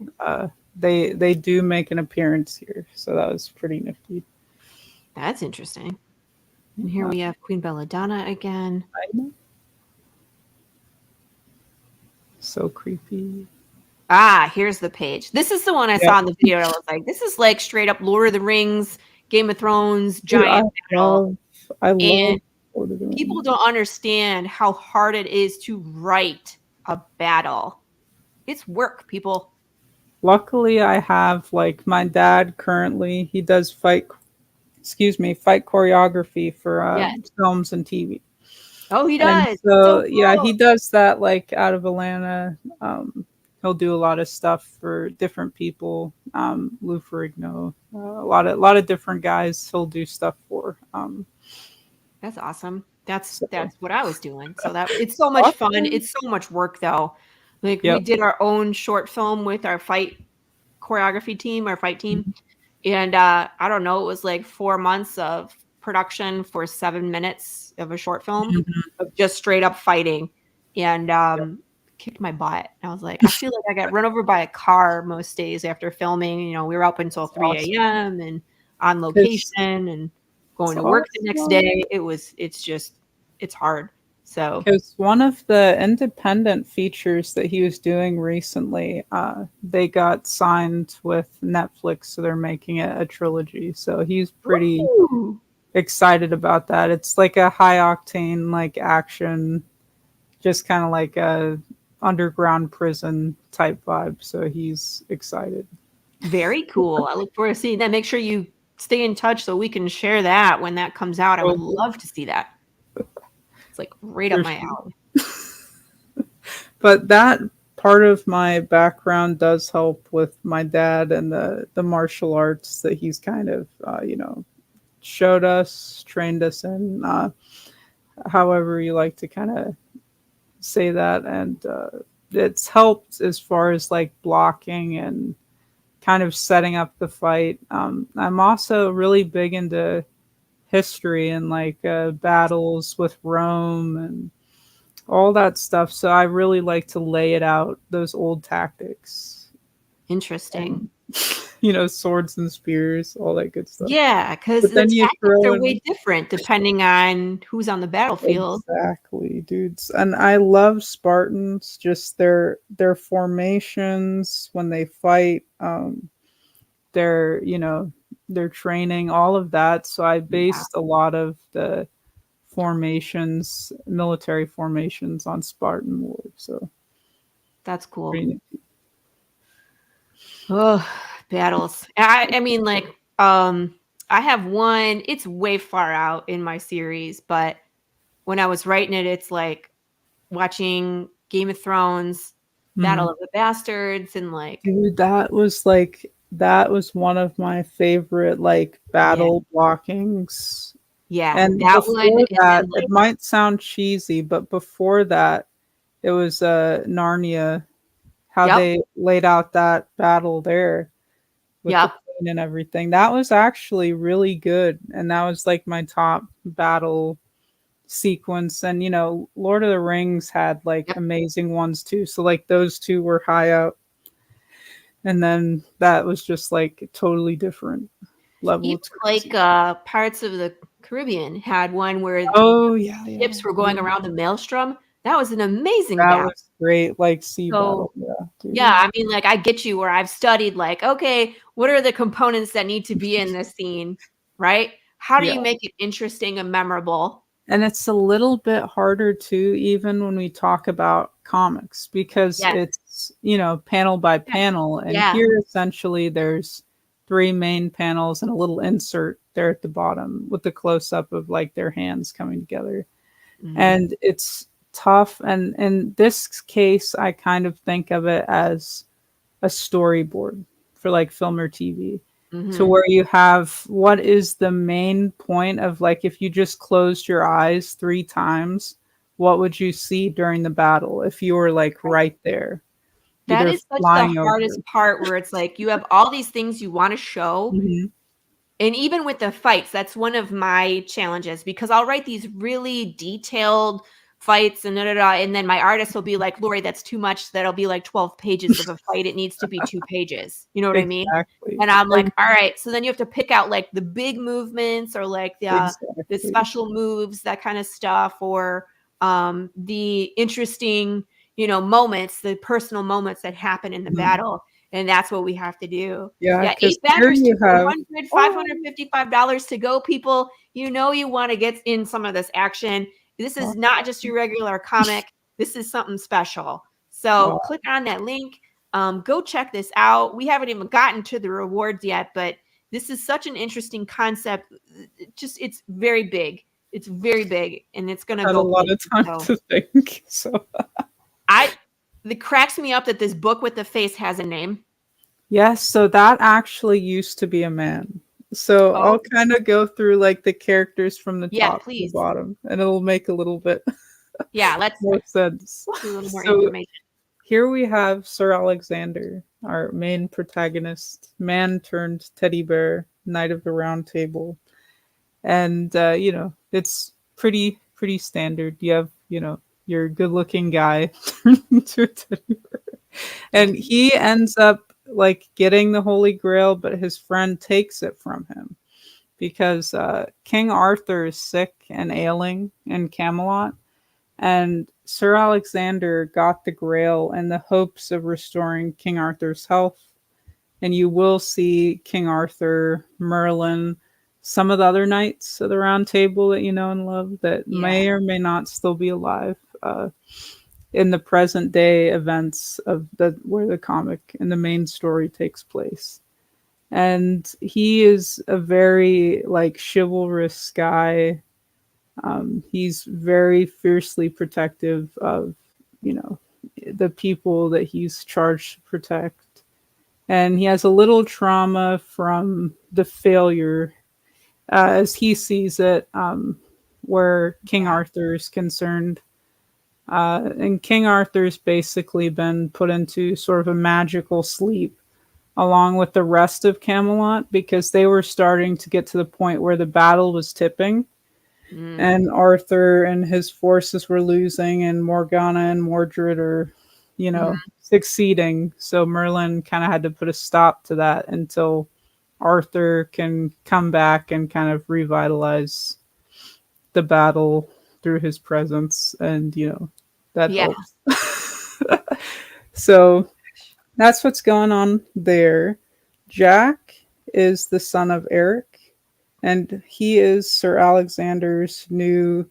they do make an appearance here. So that was pretty nifty. That's interesting. And here we have Queen Belladonna again. I know. So creepy. Here's the page. This is the one I saw in the video. I was like, this is like straight up Lord of the Rings, Game of Thrones, giant battle. I love Lord of the Rings. People don't understand how hard it is to write a battle. It's work, people. Luckily, I have, like, my dad currently, he does fight choreography for films and TV. Oh, he does. And so cool. He does that, like, out of Atlanta. He'll do a lot of stuff for different people. Lou Ferrigno, a lot of different guys he'll do stuff for. That's awesome. That's what I was doing. So it's so much fun. It's so much work, though. Like we did our own short film with our fight choreography team, our fight team, And I don't know, it was like 4 months of production for 7 minutes of a short film of just straight up fighting, and kicked my butt. I was like, I feel like I got run over by a car most days after filming. You know, we were up until 3 a.m. and on location and going to work the next day. It's hard. So because one of the independent features that he was doing recently, they got signed with Netflix, so they're making it a trilogy. So he's pretty excited about that. It's like a high octane, like action, just kind of like a underground prison type vibe. So he's excited. Very cool. I look forward to seeing that. Make sure you stay in touch so we can share that when that comes out. I would love to see that. It's like right up my alley. But that part of my background does help with my dad and the martial arts that he's kind of, showed us, trained us in, however you like to kind of say that. And it's helped as far as like blocking and kind of setting up the fight. I'm also really big into history and like battles with Rome and all that stuff. So I really like to lay it out, those old tactics. Interesting. And, swords and spears, all that good stuff. Yeah, because the tactics are way different depending on who's on the battlefield. Exactly, dudes. And I love Spartans, just their formations when they fight, their training, all of that. So I based a lot of the formations, military formations, on Spartan war. So that's cool. Oh, battles. I mean, like, I have one, it's way far out in my series, but when I was writing it, it's like watching Game of Thrones, Battle of the Bastards, and like, dude, that was one of my favorite like battle blockings. Yeah, and that before one. That, like, it might sound cheesy, but before that, it was Narnia. How they laid out that battle there with the queen and everything. That was actually really good, and that was like my top battle sequence. And Lord of the Rings had like amazing ones too. So like those two were high up. And then that was just like a totally different level. Even like Pirates of the Caribbean had one where ships were going around the maelstrom. That was an amazing battle. That was great, like sea battle. Yeah, I mean, like I get you where I've studied like, okay, what are the components that need to be in this scene, right? How do you make it interesting and memorable? And it's a little bit harder too, even when we talk about comics, because it's, panel by panel. And here, essentially, there's 3 main panels and a little insert there at the bottom with the close-up of like their hands coming together. And it's tough. And in this case, I kind of think of it as a storyboard for like film or TV. So where you have, what is the main point of like, if you just closed your eyes 3 times, what would you see during the battle if you were like right there? That is such the hardest part, where it's like you have all these things you want to show. And even with the fights, that's one of my challenges, because I'll write these really detailed fights and and then my artist will be like, Laurie, that's too much. That'll be like 12 pages of a fight. It needs to be 2 pages. You know what I mean? And I'm like, all right. So then you have to pick out like the big movements, or like the special moves, that kind of stuff, or the interesting, moments, the personal moments that happen in the battle. And that's what we have to do. Yeah, 8 backers, $555 to go, people. You want to get in some of this action. This is not just your regular comic. This is something special. So click on that link. Go check this out. We haven't even gotten to the rewards yet, but this is such an interesting concept. It's very big. It's very big, and it's going to go a lot of time to think. So it cracks me up that this book with the face has a name. Yes, so that actually used to be a man. So I'll kind of go through like the characters from the top to the bottom, and it'll make a little bit let's more sense. Do a little more information. Here we have Sir Alexander. our main protagonist, man turned teddy bear, Knight of the Round Table. And, it's pretty standard. You have, your good looking guy turned into a teddy bear. And he ends up like getting the Holy Grail, but his friend takes it from him because King Arthur is sick and ailing in Camelot. And Sir Alexander got the Grail in the hopes of restoring King Arthur's health. And you will see King Arthur, Merlin, some of the other knights of the Round Table that you know and love that may or may not still be alive in the present day events of where the comic and the main story takes place. And he is a very like chivalrous guy. He's very fiercely protective of, the people that he's charged to protect. And he has a little trauma from the failure, as he sees it, where King Arthur is concerned. And King Arthur's basically been put into sort of a magical sleep along with the rest of Camelot because they were starting to get to the point where the battle was tipping. And Arthur and his forces were losing, and Morgana and Mordred are, succeeding. So Merlin kind of had to put a stop to that until Arthur can come back and kind of revitalize the battle through his presence. And, that helps. So that's what's going on there. Jack is the son of Eric. And he is Sir Alexander's new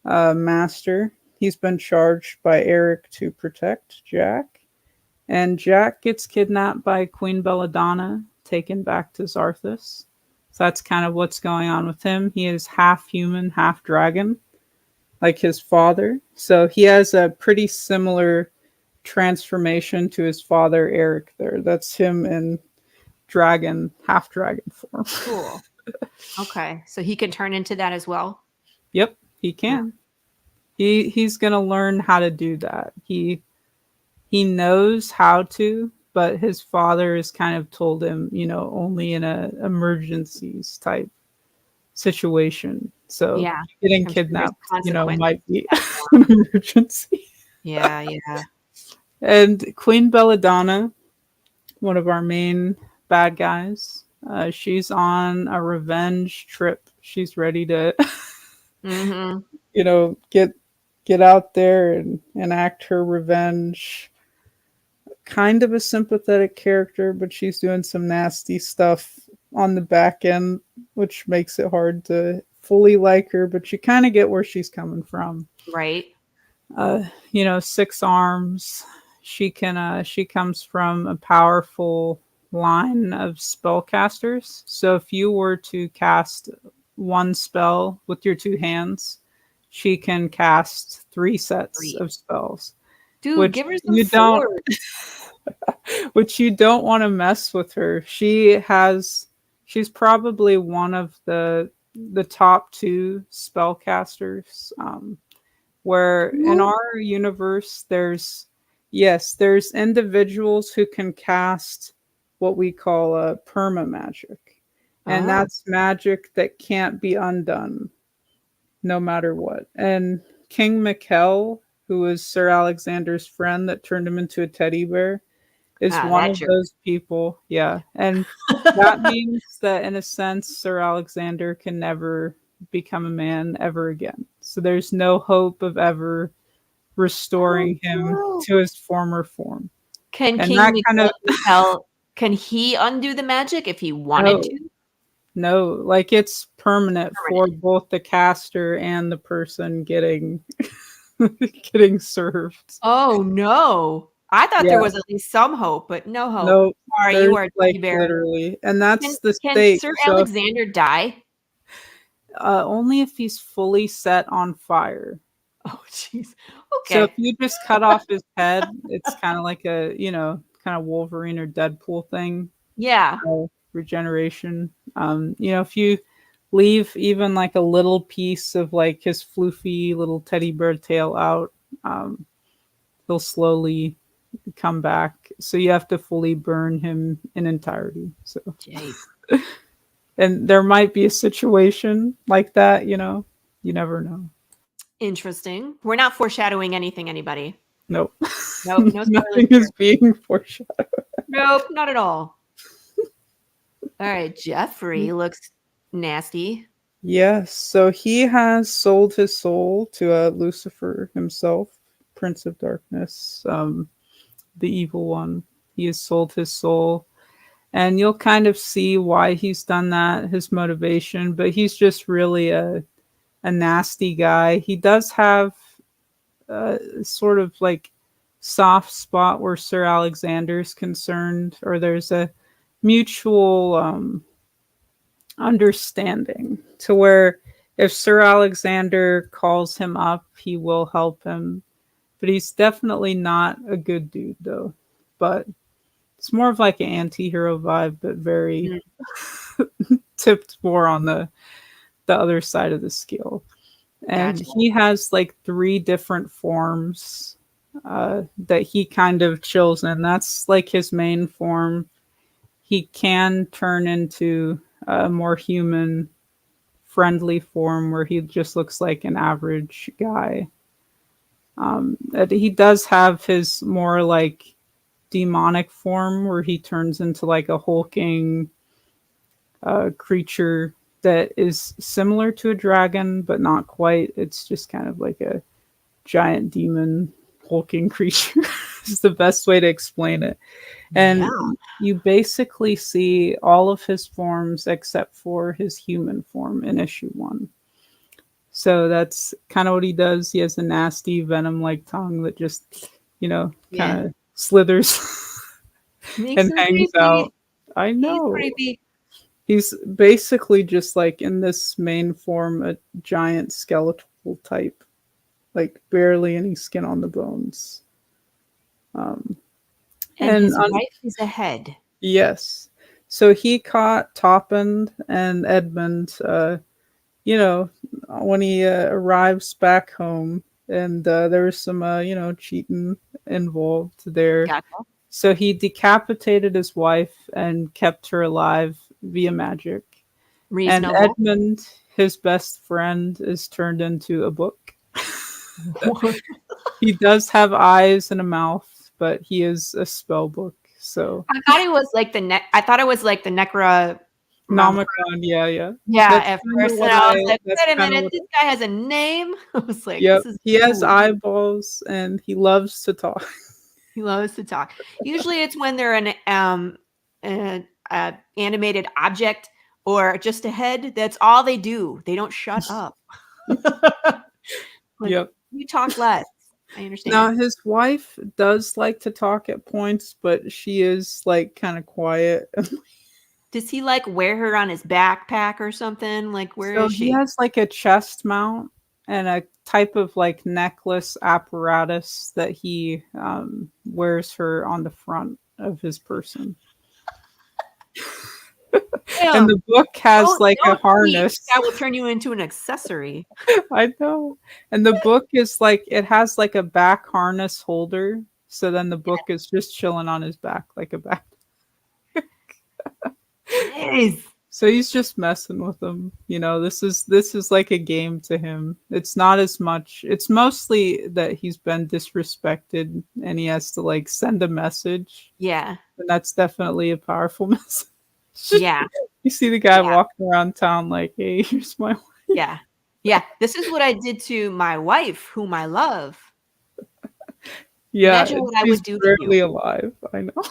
master. He's been charged by Eric to protect Jack. And Jack gets kidnapped by Queen Belladonna, taken back to Zarthus. So that's kind of what's going on with him. He is half human, half dragon, like his father. So he has a pretty similar transformation to his father, Eric, there. That's him in dragon, half dragon form. Cool. Okay, so he can turn into that as well? Yep, he can. He's going to learn how to do that. He knows how to, but his father has kind of told him, only in a emergencies type situation. So getting kidnapped, might be an emergency. Yeah. And Queen Belladonna, one of our main bad guys, she's on a revenge trip. She's ready to, get out there and enact her revenge. Kind of a sympathetic character, but she's doing some nasty stuff on the back end, which makes it hard to fully like her, but you kind of get where she's coming from. Right. 6 arms. She comes from a powerful line of spellcasters. So if you were to cast one spell with your 2 hands, she can cast 3 sets of spells. Dude, give her some sword. Which you don't want to mess with her. She's probably one of the top 2 spellcasters. Where in our universe there's individuals who can cast what we call a perma magic. And that's magic that can't be undone no matter what. And King Mikkel, who is Sir Alexander's friend that turned him into a teddy bear, is one of those people. Yeah. And that means that in a sense, Sir Alexander can never become a man ever again. So there's no hope of ever restoring him to his former form. Can King Mikkel, can he undo the magic if he wanted to? No, like it's permanent for both the caster and the person getting served. Oh no. I thought there was at least some hope, but no hope. No, sorry, you are like literally. And that's the stake. Can Sir Alexander die? Only if he's fully set on fire. Oh jeez. Okay. So if you just cut off his head, it's kind of like a, kind of Wolverine or Deadpool thing. Yeah. Regeneration. If you leave even like a little piece of like his floofy little teddy bear tail out, he'll slowly come back. So you have to fully burn him in entirety. So, Jeez. and there might be a situation like that, you know, you never know. Interesting. We're not foreshadowing anything, anybody. Nope. Nope. No spoilers Nothing here. is being foreshadowed. Nope, not at all. All right, Jeffrey looks nasty. Yes, so he has sold his soul to Lucifer himself, Prince of Darkness, the evil one. He has sold his soul. And you'll kind of see why he's done that, his motivation, but he's just really a nasty guy. He does have sort of like soft spot where Sir Alexander's concerned, or there's a mutual understanding to where if Sir Alexander calls him up, he will help him. But he's definitely not a good dude, though. But it's more of like an anti-hero vibe, but very tipped more on the other side of the scale. And Gotcha. he has like 3 different forms that he kind of chills in. That's like his main form. He can turn into a more human friendly form where he just looks like an average guy. He does have his more like demonic form where he turns into like a hulking creature that is similar to a dragon, but not quite. It's just kind of like a giant demon hulking creature is the best way to explain it. And you basically see all of his forms except for his human form in issue 1. So that's kind of what he does. He has a nasty venom-like tongue that just, kind of slithers and hangs out. I know. He's creepy. He's basically just like in this main form, a giant skeletal type, like barely any skin on the bones. And his wife is ahead. Yes. So he caught Toppin and Edmund, when he arrives back home, and there was some, cheating involved there. Gotcha. So he decapitated his wife and kept her alive via magic. Reasonable. And Edmund, his best friend, is turned into a book. He does have eyes and a mouth, but he is a spell book. So I thought it was like the I thought it was like the Necra. Nomicon, yeah. Yeah, That's at kinda first, and what I was like, that's wait a kinda minute, what- this guy has a name. I was like, Yep, this is he has cool. eyeballs and he loves to talk. He loves to talk. Usually it's when they're an animated object or just a head. That's all they do. They don't shut up. Yep. You talk less. I understand. Now his wife does like to talk at points, but she is like kind of quiet. Does he like wear her on his backpack or something? Like, where is she? He has like a chest mount and a type of like necklace apparatus that he wears her on the front of his person. And the book has a harness that will turn you into an accessory. I know. And the book is like, it has like a back harness holder. So then the book is just chilling on his back like a back. Jeez. So he's just messing with them. This is like a game to him. It's not as much. It's mostly that he's been disrespected and he has to like send a message. Yeah. And that's definitely a powerful message. Yeah. You see the guy walking around town like, hey, here's my wife. Yeah. Yeah. This is what I did to my wife, whom I love. Yeah. Imagine what I would do to barely you. alive. I know.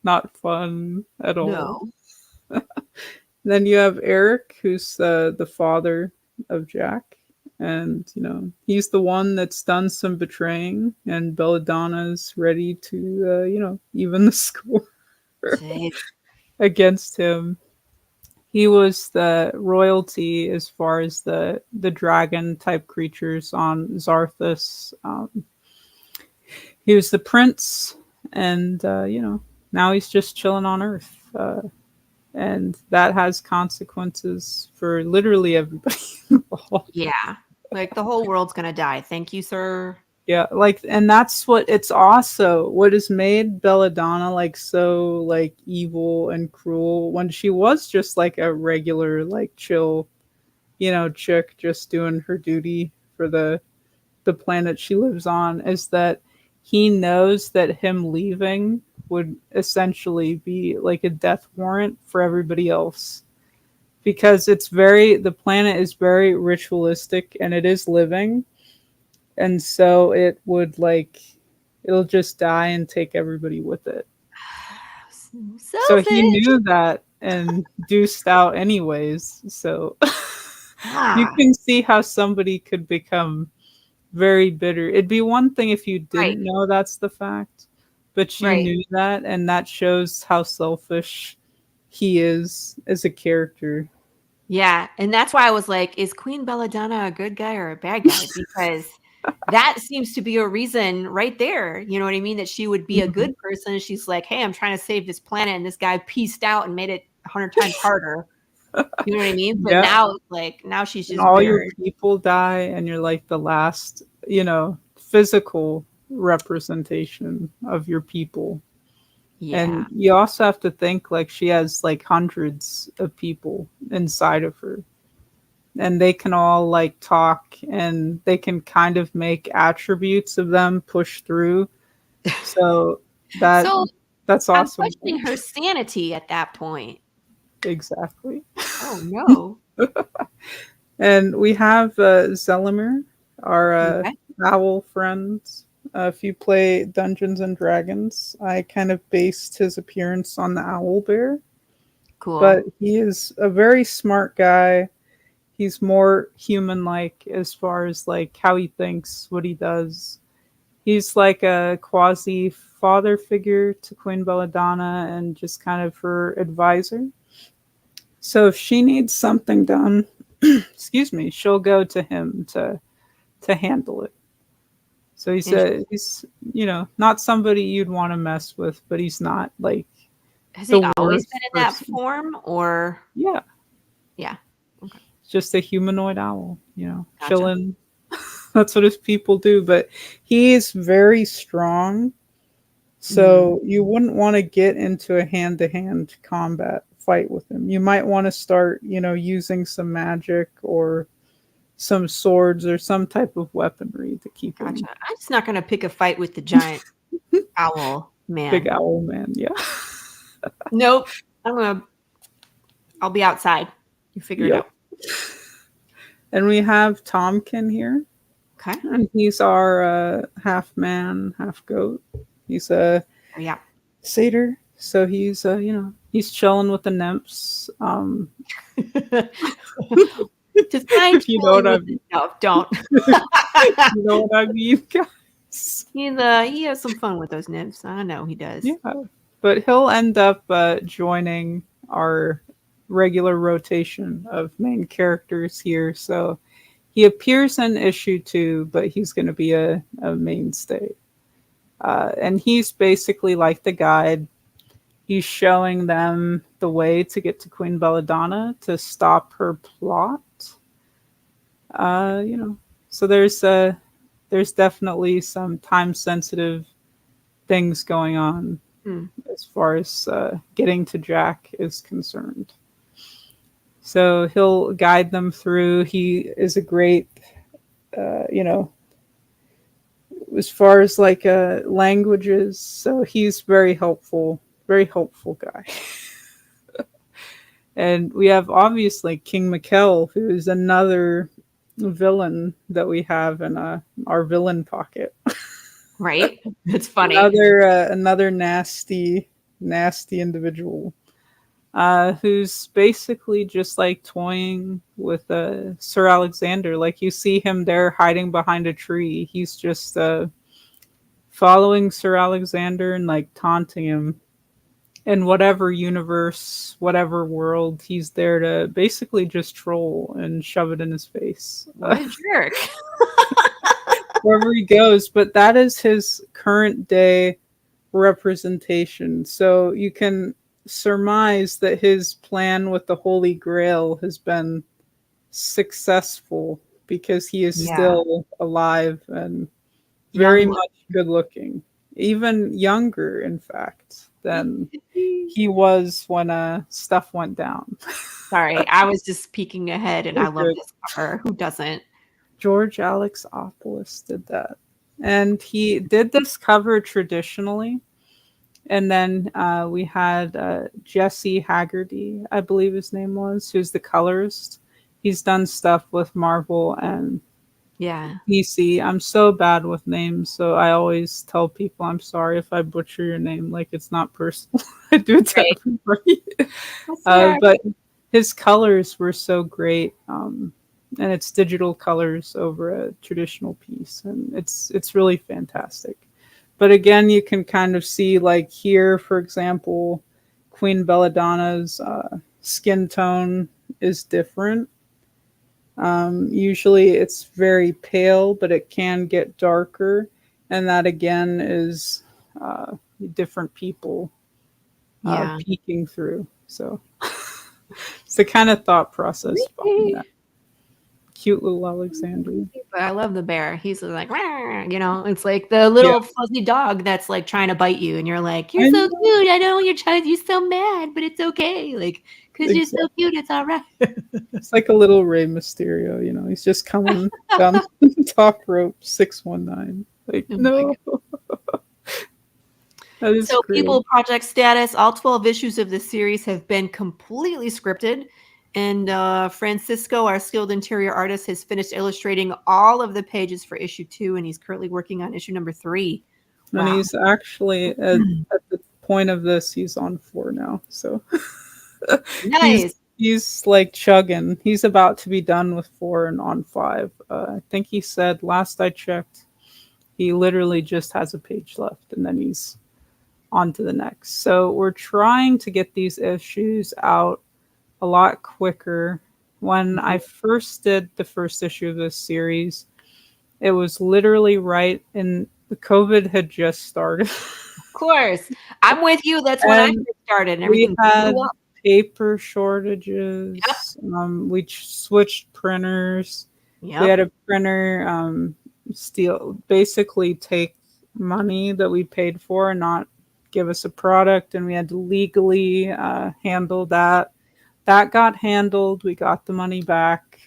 Not fun at all. No. Then you have Eric, who's the father of Jack. And, he's the one that's done some betraying. And Belladonna's ready to, even the score against him. He was the royalty as far as the dragon type creatures on Zarthus. He was the prince. And, now he's just chilling on Earth. And that has consequences for literally everybody involved. Yeah. Like the whole world's going to die. Thank you, sir. Yeah, like, and that's what it's also what has made Belladonna like so like evil and cruel when she was just like a regular like chill, chick just doing her duty for the planet she lives on, is that he knows that him leaving would essentially be like a death warrant for everybody else, because the planet is very ritualistic and it is living, and so it'll just die and take everybody with it. So he Selfish. knew that and deuced out anyways. So you Ah, can see how somebody could become very bitter. It'd be one thing if you right, didn't know that's the fact, but you right. knew that, and that shows how selfish he is as a character. Yeah, and that's why I was like, is Queen Belladonna a good guy or a bad guy? Because that seems to be a reason right there. You know what I mean? That she would be a Mhm. good person. She's like, hey, I'm trying to save this planet, and this guy pieced out and made it 100 times harder. You know what I mean? But Yeah, now, like, now she's and just all your bitter. people die, and you're like the last, physical representation of your people. Yeah. And you also have to think like she has like hundreds of people inside of her, and they can all like talk, and they can kind of make attributes of them push through. So that So that's I'm awesome. questioning her sanity at that point. Exactly. Oh no. And we have Zelimer, our Okay. owl friend. If you play Dungeons and Dragons, I kind of based his appearance on the owl bear, but Cool. he is a very smart guy. He's more human-like as far as like how he thinks, what he does. He's like a quasi father figure to Queen Belladonna and just kind of her advisor. So if she needs something done, excuse me, she'll go to him to handle it. So he's not somebody you'd want to mess with, but he's not like Has he the always worst been in that person. form or Yeah, yeah. Okay. just a humanoid owl, Gotcha. chilling. That's what his people do. But he's very strong, Mm, so you wouldn't want to get into a hand-to-hand combat fight with him. You might want to start, using some magic or some swords or some type of weaponry to keep gotcha. him. I'm just not gonna pick a fight with the giant owl Big man. owl man, yeah. Nope. I'll be outside. You figure it Yep. out. And we have Tomkin here, Okay. and he's our half man, half goat. He's a Oh, yeah. satyr, so he's chilling with the nymphs. To find If you know what I with mean. no, don't. You know what I mean, guys. He has some fun with those nymphs. I know he does. Yeah, but he'll end up joining our regular rotation of main characters here. So he appears in issue 2, but he's going to be a mainstay. And he's basically like the guide. He's showing them the way to get to Queen Belladonna to stop her plot. So there's definitely some time sensitive things going on Hmm. as far as getting to Jack is concerned. So he'll guide them through. He is a great, as far as like languages. So he's very helpful guy. And we have obviously King Mikkel, who is another villain that we have in our villain pocket. Right? It's funny. Another nasty individual who's basically just like toying with Sir Alexander. Like you see him there hiding behind a tree. He's just following Sir Alexander and like taunting him. In whatever universe, whatever world, he's there to basically just troll and shove it in his face. What a jerk. Wherever he goes, but that is his current day representation. So you can surmise that his plan with the Holy Grail has been successful because he is Yeah. still alive and very Young. much good looking, even younger, in fact, than he was when stuff went down. Sorry, I was just peeking ahead, and I You're love good. this cover. Who doesn't? George Alexopoulos did that. And he did this cover traditionally. And then we had Jesse Haggerty, I believe his name was, who's the colorist. He's done stuff with Marvel and Yeah. DC. I'm so bad with names, so I always tell people I'm sorry if I butcher your name. Like, it's not personal. I do it to Right. everybody. But his colors were so great. And it's digital colors over a traditional piece, and it's really fantastic. But again, you can kind of see, like here, for example, Queen Belladonna's skin tone is different. Usually it's very pale, but it can get darker. And that again is different people peeking through. So it's the kind of thought process behind that. Cute little Alexandria. But I love the bear. He's like, "Rah," it's like the little fuzzy dog that's like trying to bite you, and you're like, you're so cute. I know you're so mad, but it's okay. Like, because you're so cute, it's all right. It's like a little Rey Mysterio, he's just coming down the top rope, 619. Like, no. So, People Project status, all 12 issues of the series have been completely scripted. And Francisco, our skilled interior artist, has finished illustrating all of the pages for issue 2, and he's currently working on issue number 3. And he's actually, at the point of this, he's on 4 now. So nice. He's like chugging. He's about to be done with 4 and on 5. I think he said, last I checked, he literally just has a page left, and then he's on to the next. So we're trying to get these issues out a lot quicker. When I first did the first issue of this series, it was literally right in the COVID had just started. Of course. I'm with you. That's when I started. And everything we had blew up. paper shortages. Yep. We switched printers. Yep. We had a printer basically take money that we paid for and not give us a product, and we had to legally handle that. That got handled. We got the money back.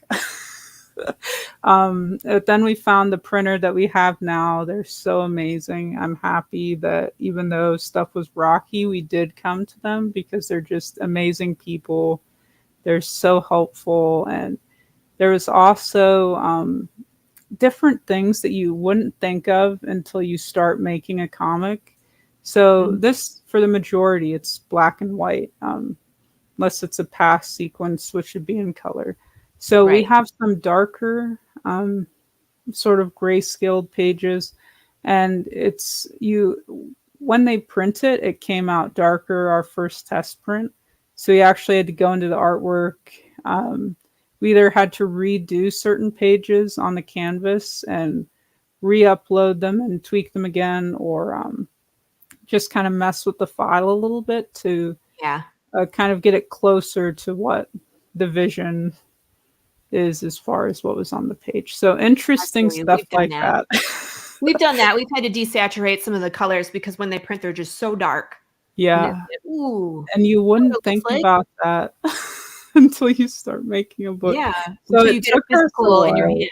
Then we found the printer that we have now. They're so amazing. I'm happy that even though stuff was rocky, we did come to them because they're just amazing people. They're so helpful. And there was also different things that you wouldn't think of until you start making a comic. So this, for the majority, it's black and white. Unless it's a past sequence, which should be in color. So we have some darker, sort of grayscaled pages, and when they print it, it came out darker, our first test print. So we actually had to go into the artwork. We either had to redo certain pages on the canvas and re-upload them and tweak them again, or just kind of mess with the file a little bit to kind of get it closer to what the vision is as far as what was on the page. So interesting stuff like that. We've done that. We've had to desaturate some of the colors because when they print, they're just so dark. Yeah. And you wouldn't think about that until you start making a book. Yeah. So until you get a physical in your hand.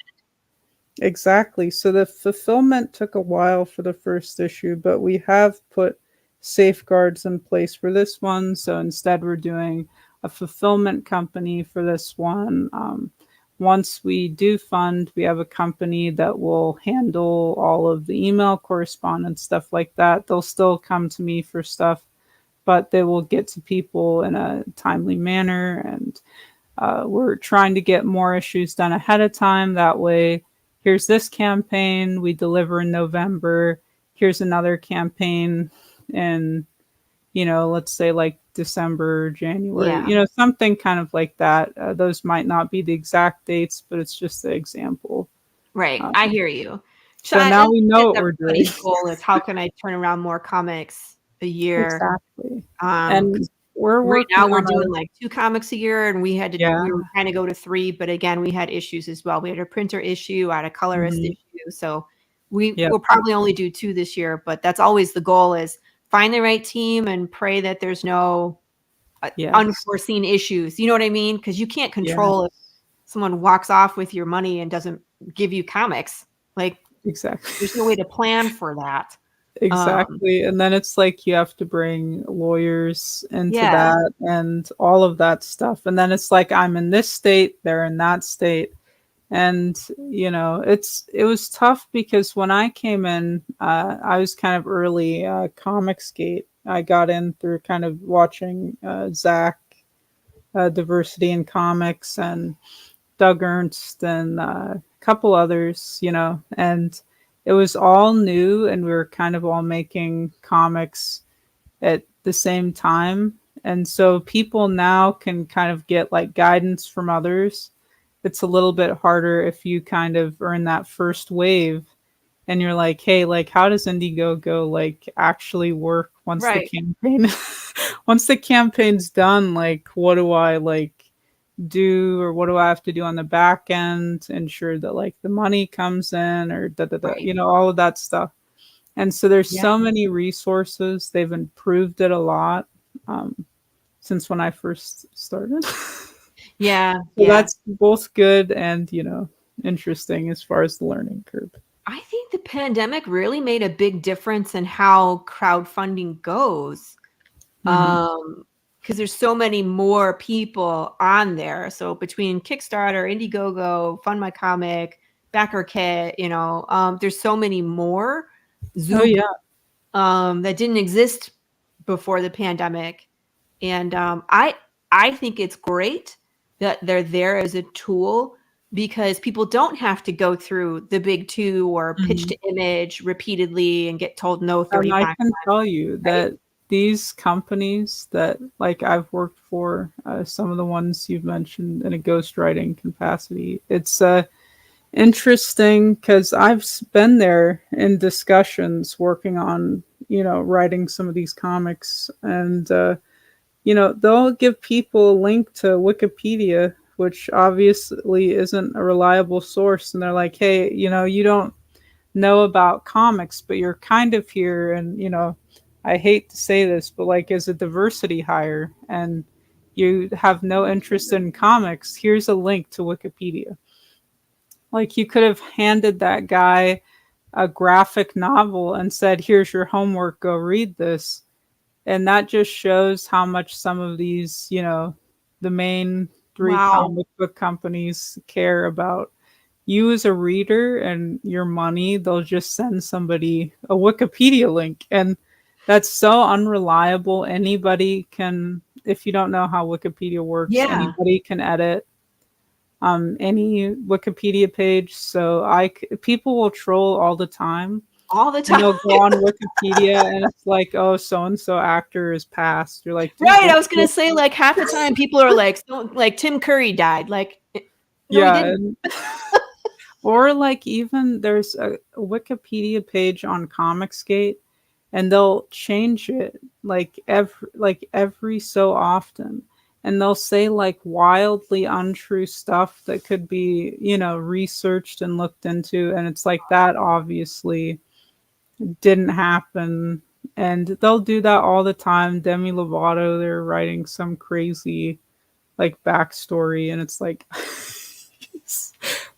Exactly. So the fulfillment took a while for the first issue, but we have put safeguards in place for this one. So instead we're doing a fulfillment company for this one. Once we do fund, we have a company that will handle all of the email correspondence, stuff like that. They'll still come to me for stuff, but they will get to people in a timely manner. And we're trying to get more issues done ahead of time. That way, here's this campaign, we deliver in November. Here's another campaign in, let's say like December, January, something kind of like that. Those might not be the exact dates, but it's just the example. Right. I hear you. So now we know what we're doing. Goal is how can I turn around more comics a year? Exactly. And we're doing like 2 comics a year, and we had to we were trying to go to 3, but again, we had issues as well. We had a printer issue, I had a colorist issue, so We'll probably only do 2 this year, but that's always the goal, is find the right team and pray that there's no unforeseen issues. You know what I mean? Because you can't control if someone walks off with your money and doesn't give you comics. Like, exactly. There's no way to plan for that. Exactly. And then it's like you have to bring lawyers into that and all of that stuff. And then it's like, I'm in this state, they're in that state. And, you know, it was tough because when I came in, I was kind of early Comicsgate. I got in through kind of watching Zach, Diversity in Comics, and Doug Ernst, and a couple others, you know, and it was all new, and we were kind of all making comics at the same time. And so people now can kind of get like guidance from others. It's a little bit harder if you kind of are in that first wave and you're like, hey, like, how does Indiegogo like actually work once the campaign, once the campaign's done? Like, what do I like do, or what do I have to do on the back end to ensure that like the money comes in, or you know, all of that stuff. And so there's so many resources. They've improved it a lot since when I first started. So that's both good and, you know, interesting as far as the learning curve. I think the pandemic really made a big difference in how crowdfunding goes. Because there's so many more people on there. So between Kickstarter, Indiegogo, Fund My Comic, Backer Kit, you know, there's so many more Zoom that didn't exist before the pandemic. And I think it's great that they're there as a tool, because people don't have to go through the big 2 or pitch to image repeatedly and get told no 35 times. I can tell you that these companies that like I've worked for, some of the ones you've mentioned in a ghostwriting capacity, it's interesting because I've been there in discussions working on, you know, writing some of these comics, and you know, they'll give people a link to Wikipedia, which obviously isn't a reliable source, and they're like, hey, you know, you don't know about comics, but you're kind of here, and, you know, I hate to say this, but like as a diversity hire and you have no interest in comics, here's a link to Wikipedia. Like, you could have handed that guy a graphic novel and said, here's your homework, go read this. And that just shows how much some of these, you know, the main 3 comic book companies care about you as a reader and your money. They'll just send somebody a Wikipedia link, and that's so unreliable. Anybody can, if you don't know how Wikipedia works, anybody can edit any Wikipedia page. So people will troll all the time. And they'll go on Wikipedia and it's like, oh, so-and-so actor is passed. You're like, I was going to say, like, half the time people are like, like Tim Curry died. Like, no, or like, even there's a Wikipedia page on Comicsgate, and they'll change it like every so often, and they'll say like wildly untrue stuff that could be, you know, researched and looked into, and it's like, that obviously didn't happen. And they'll do that all the time. Demi Lovato, they're writing some crazy like backstory, and it's like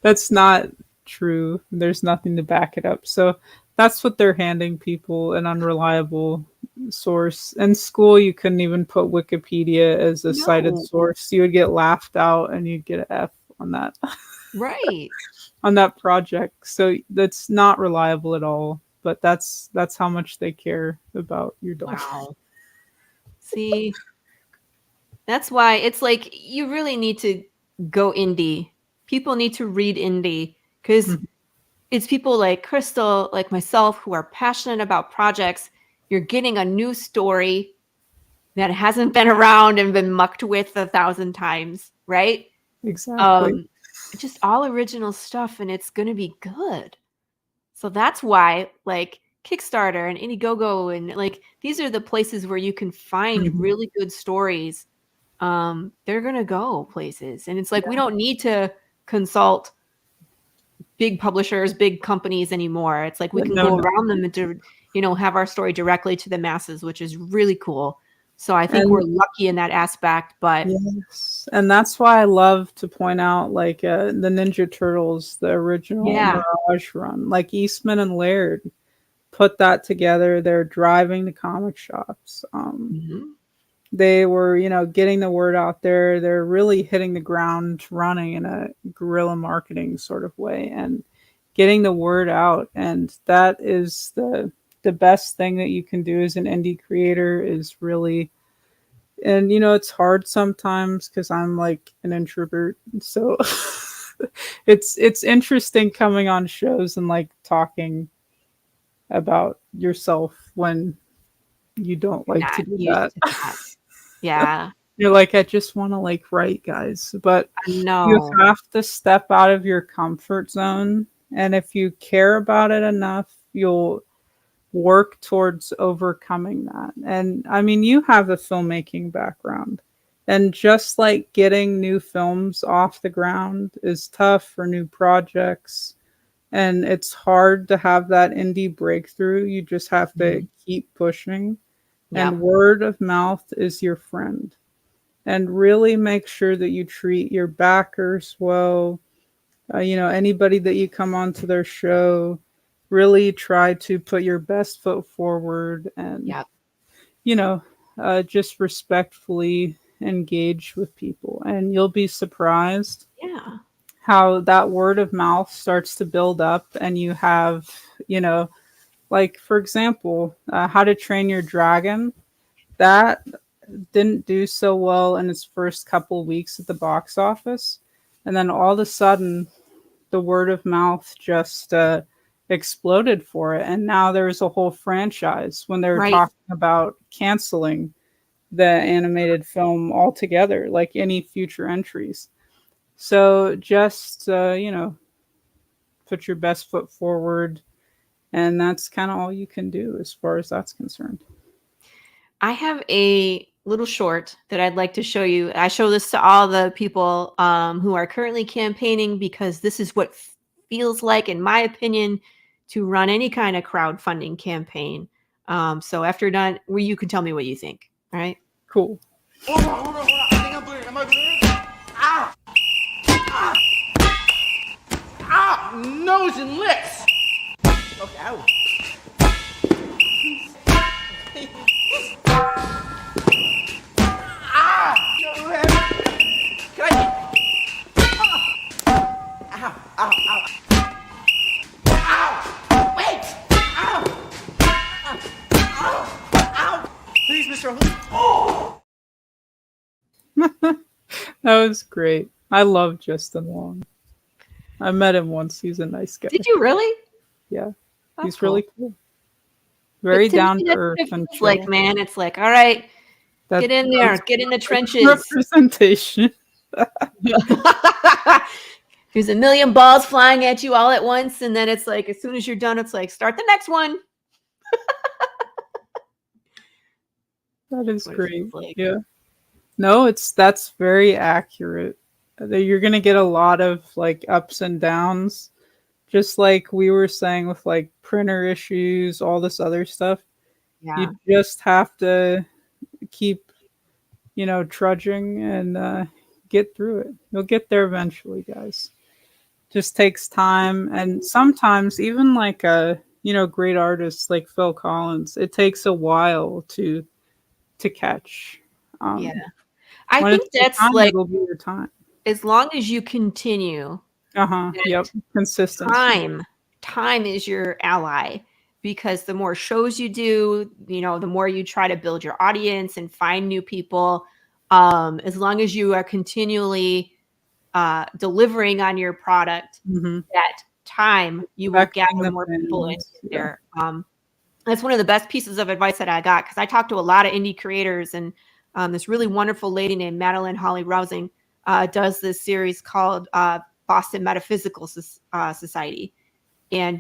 that's not true. There's nothing to back it up. So that's what they're handing people, an unreliable source. In school, you couldn't even put Wikipedia as a cited source. You would get laughed out and you'd get an F on that. On that project. So that's not reliable at all. But that's how much they care about your dog. See, that's why it's like, you really need to go indie. People need to read indie, because it's people like Crystal, like myself, who are passionate about projects. You're getting a new story that hasn't been around and been mucked with 1,000 times, right? Exactly. Just all original stuff, and it's going to be good. So that's why, like, Kickstarter and Indiegogo, and like, these are the places where you can find really good stories. They're going to go places. And it's like, we don't need to consult big publishers, big companies anymore. It's like we can No, go no. around them and to, have our story directly to the masses, which is really cool. So I think And- we're lucky in that aspect, but Yes, and that's why I love to point out like the Ninja Turtles, the original Yeah. Mirage run, like Eastman and Laird put that together. They're driving to comic shops. Mhm. They were, getting the word out there. They're really hitting the ground running in a guerrilla marketing sort of way and getting the word out. And that is the best thing that you can do as an indie creator is really, and it's hard sometimes because I'm like an introvert. So it's interesting coming on shows and like talking about yourself when you don't like to Not do used that. to that. Yeah. You're like, I just want to like write, guys. But you No. have to step out of your comfort zone. And if you care about it enough, you'll work towards overcoming that. And I mean, you have a filmmaking background. And just like getting new films off the ground is tough for new projects. And it's hard to have that indie breakthrough. You just have to keep pushing. Yep. And word of mouth is your friend. And really make sure that you treat your backers well. Anybody that you come onto their show, really try to put your best foot forward and, Yep. just respectfully engage with people. And you'll be surprised Yeah. how that word of mouth starts to build up. And you have, like, for example, How to Train Your Dragon. That didn't do so well in its first couple weeks at the box office. And then all of a sudden, the word of mouth just exploded for it. And now there's a whole franchise when they're Right. talking about canceling the animated film altogether, like any future entries. So just, put your best foot forward. And that's kind of all you can do as far as that's concerned. I have a little short that I'd like to show you. I show this to all the people who are currently campaigning because this is what feels like, in my opinion, to run any kind of crowdfunding campaign. So after done, where you can tell me what you think. All right. Cool. Hold on. I think I'm bleeding. Am I bleeding? Ah! Ah! Ah! Nose and lips! Okay, ow. Ah! No, can I... Ow, ow, ow. Ow! Wait! Ow! Ow! Ow! Please, Mr. Oh! That was great. I love Justin Long. I met him once. He's a nice guy. Did you really? Yeah. That's He's really cool. cool. Very But to down me, to that's earth what it and feels like, chill. man. It's like, all right, That- get in there, that's get in the trenches. Representation. There's a million balls flying at you all at once, and then it's like, as soon as you're done, it's like, start the next one. That is What it great. feels like. Yeah. No, that's very accurate. You're gonna get a lot of like ups and downs, just like we were saying with like printer issues, all this other stuff. Yeah. You just have to keep, trudging and get through it. You'll get there eventually, guys. Just takes time, and sometimes even like great artists like Phil Collins, it takes a while to catch. Yeah. I When think it's your that's time, like, it'll be your time. as long as you continue, Yep. Consistency. time is your ally, because the more shows you do, the more you try to build your audience and find new people. As long as you are continually delivering on your product, that time you will Expecting gather the more people fans, into there. That's one of the best pieces of advice that I got, because I talked to a lot of indie creators, and this really wonderful lady named Madeline Holly Rousing does this series called Boston Metaphysical Society, and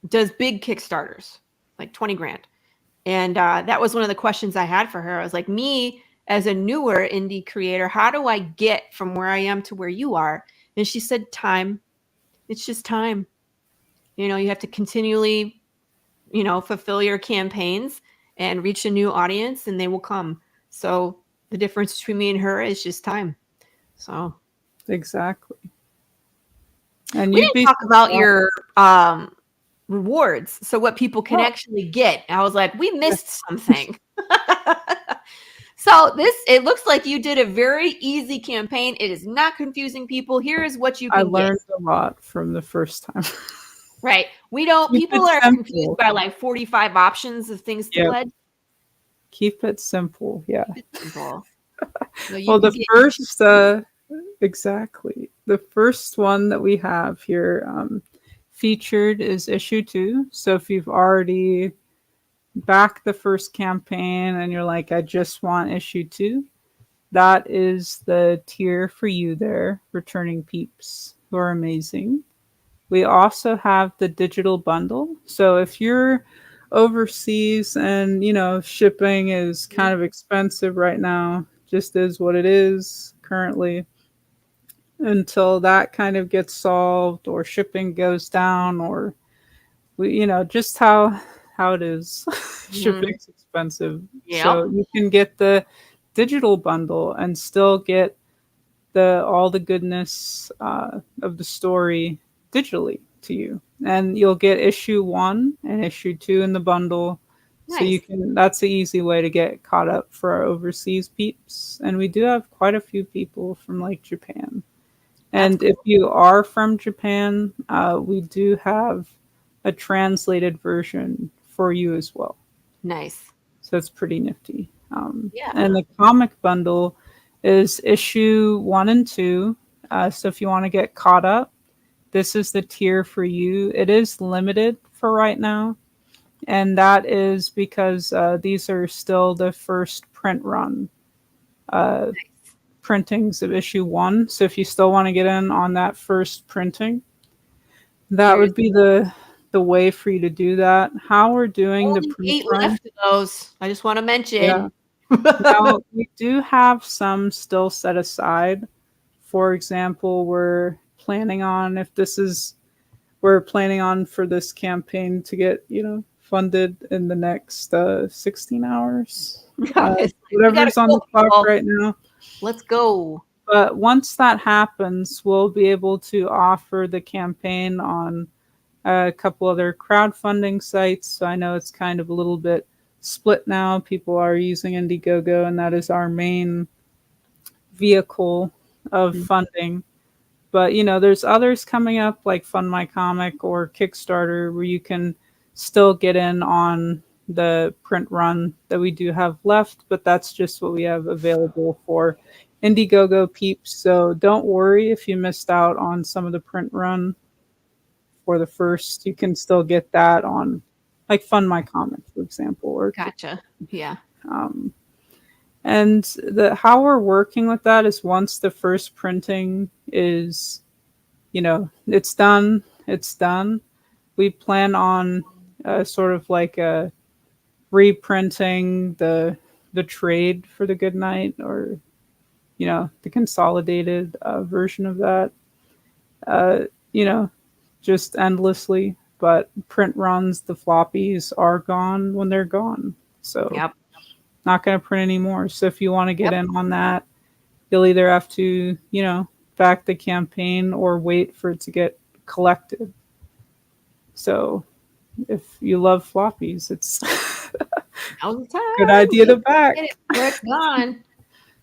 does big Kickstarters, like 20 grand. And that was one of the questions I had for her. I was like, me as a newer indie creator, how do I get from where I am to where you are? And she said, time. It's just time. You know, you have to continually, you know, fulfill your campaigns and reach a new audience, and they will come. So the difference between me and her is just time. So Exactly. And we you'd didn't be talk about your rewards. So what people can actually get. I was like, we missed something. So it looks like you did a very easy campaign. It is not confusing people. Here is what you can I get. learned a lot from the first time. Right. We don't, Keep people it are simple. confused by like 45 options of things to Yep. pledge. Keep it simple. Yeah. It's simple. So you Well, can the get- first, exactly. The first one that we have here featured is issue 2. So if you've already backed the first campaign and you're like, I just want issue 2, that is the tier for you there, returning peeps who are amazing. We also have the digital bundle. So if you're overseas and, you know, shipping is kind of expensive right now, just is what it is currently, until that kind of gets solved or shipping goes down, or we, you know, just how it is. Shipping's expensive. Yep. So you can get the digital bundle and still get all the goodness of the story digitally to you, and you'll get issue 1 and issue 2 in the bundle. So you can, that's the easy way to get caught up for our overseas peeps. And we do have quite a few people from like Japan. And if you are from Japan, we do have a translated version for you as well. Nice. So it's pretty nifty. Yeah. And the comic bundle is issue 1 and 2. So if you want to get caught up, this is the tier for you. It is limited for right now. And that is because these are still the first print run printings of issue 1. So if you still want to get in on that first printing, that would be the way for you to do that. How we're doing Only the 8 print run. left of those. I just want to mention. Yeah. Now, we do have some still set aside. For example, we're planning on for this campaign to get, you know, funded in the next 16 hours. Whatever's on the clock right now. Let's go. But once that happens, we'll be able to offer the campaign on a couple other crowdfunding sites. So I know it's kind of a little bit split now. People are using Indiegogo, and that is our main vehicle of funding. But, you know, there's others coming up like Fund My Comic or Kickstarter where you can still get in on the print run that we do have left, but that's just what we have available for Indiegogo peeps. So don't worry if you missed out on some of the print run for the first. You can still get that on like Fund My Comic, for example. Or Gotcha. Yeah. And how we're working with that is once the first printing is, you know, it's done. We plan on sort of like reprinting the trade for the Good Night, or, you know, the consolidated version of that, you know, just endlessly. But print runs, the floppies are gone when they're gone. So not going to print anymore. So if you want to get in on that, you'll either have to, you know, back the campaign or wait for it to get collected. So if you love floppies, it's All the time. good idea to back. It's gone.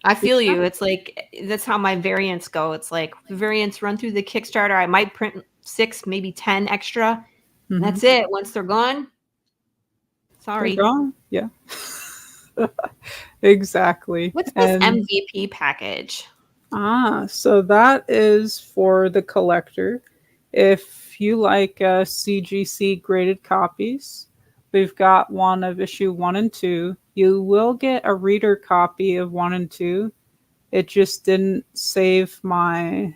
I feel you. It's like, that's how my variants go. It's like the variants run through the Kickstarter. I might print 6, maybe 10 extra. That's it. Once they're gone, sorry. They're gone. Yeah. Exactly. What's this MVP package? So that is for the collector. If you like CGC graded copies, we've got one of issue 1 and 2. You will get a reader copy of 1 and 2. It just didn't save my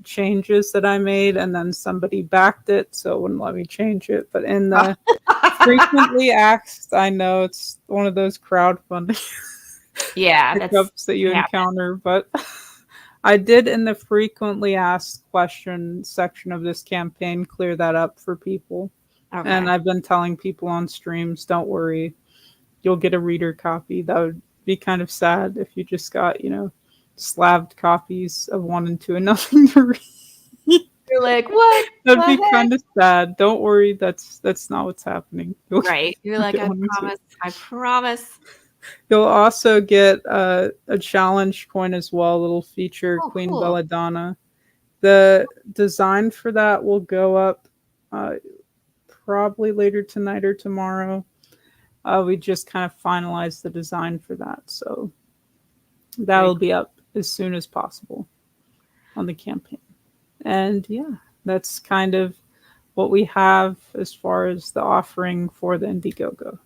changes that I made, and then somebody backed it, so it wouldn't let me change it. But in the frequently asked, I know it's one of those crowdfunding hiccups that you encounter, but I did in the frequently asked question section of this campaign clear that up for people. Okay. And I've been telling people on streams, don't worry, you'll get a reader copy. That would be kind of sad if you just got, slabbed copies of 1 and 2 and nothing to read. You're like, what? That'd the be heck? kind of sad. Don't worry, that's not what's happening. Right. You're like, get I 1 and 2. promise. I promise. You'll also get a challenge coin as well, a little feature, Queen cool. Belladonna. The design for that will go up probably later tonight or tomorrow. We just kind of finalized the design for that, so that will be up as soon as possible on the campaign. And yeah, that's kind of what we have as far as the offering for the Indiegogo.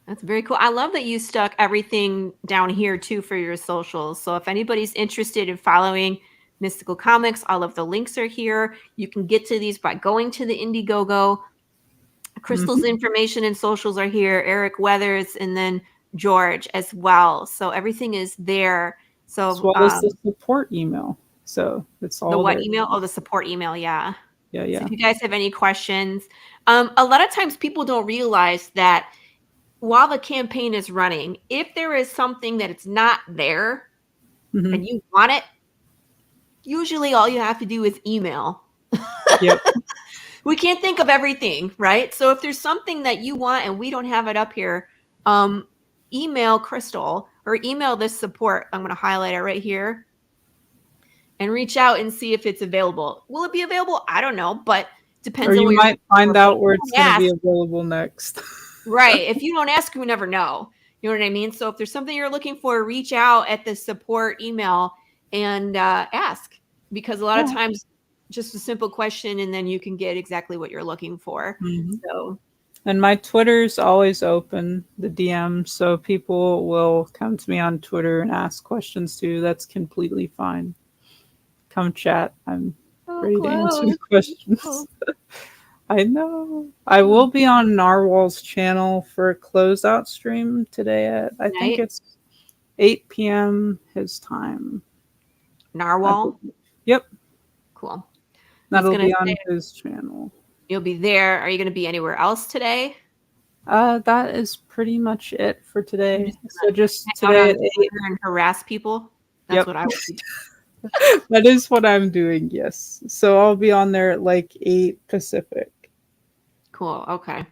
That's very cool. I love that you stuck everything down here too for your socials. So if anybody's interested in following Mystical Comics, all of the links are here. You can get to these by going to the Indiegogo. Crystal's information and socials are here. Eric Weathers and then George as well. So everything is there. So As well as the support email. So it's all the what there. email? Oh, the support email. Yeah. Yeah. So if you guys have any questions, a lot of times people don't realize that while the campaign is running, if there is something that it's not there and you want it, usually all you have to do is email. Yep. We can't think of everything, right? So if there's something that you want and we don't have it up here, email Crystal or email this support. I'm going to highlight it right here and reach out and see if it's available. Will it be available? I don't know, but depends Or on you what might find out where it's going going to be available next. Right. If you don't ask, you never know. You know what I mean? So if there's something you're looking for, reach out at the support email and ask, because a lot of times just a simple question and then you can get exactly what you're looking for. So, and my Twitter's always open, the DM, so people will come to me on Twitter and ask questions too. That's completely fine. Come chat. I'm ready to answer the questions. I know. I will be on Narwhal's channel for a closeout stream today at, I think it's 8 p.m. his time. Narwhal? Yep. Cool. That'll be on his channel. You'll be there. Are you going to be anywhere else today? That is pretty much it for today. So just hang today out at on 8. Twitter and harass people? That's what I would be doing. That is what I'm doing, yes. So I'll be on there at like 8 Pacific. Cool. Okay.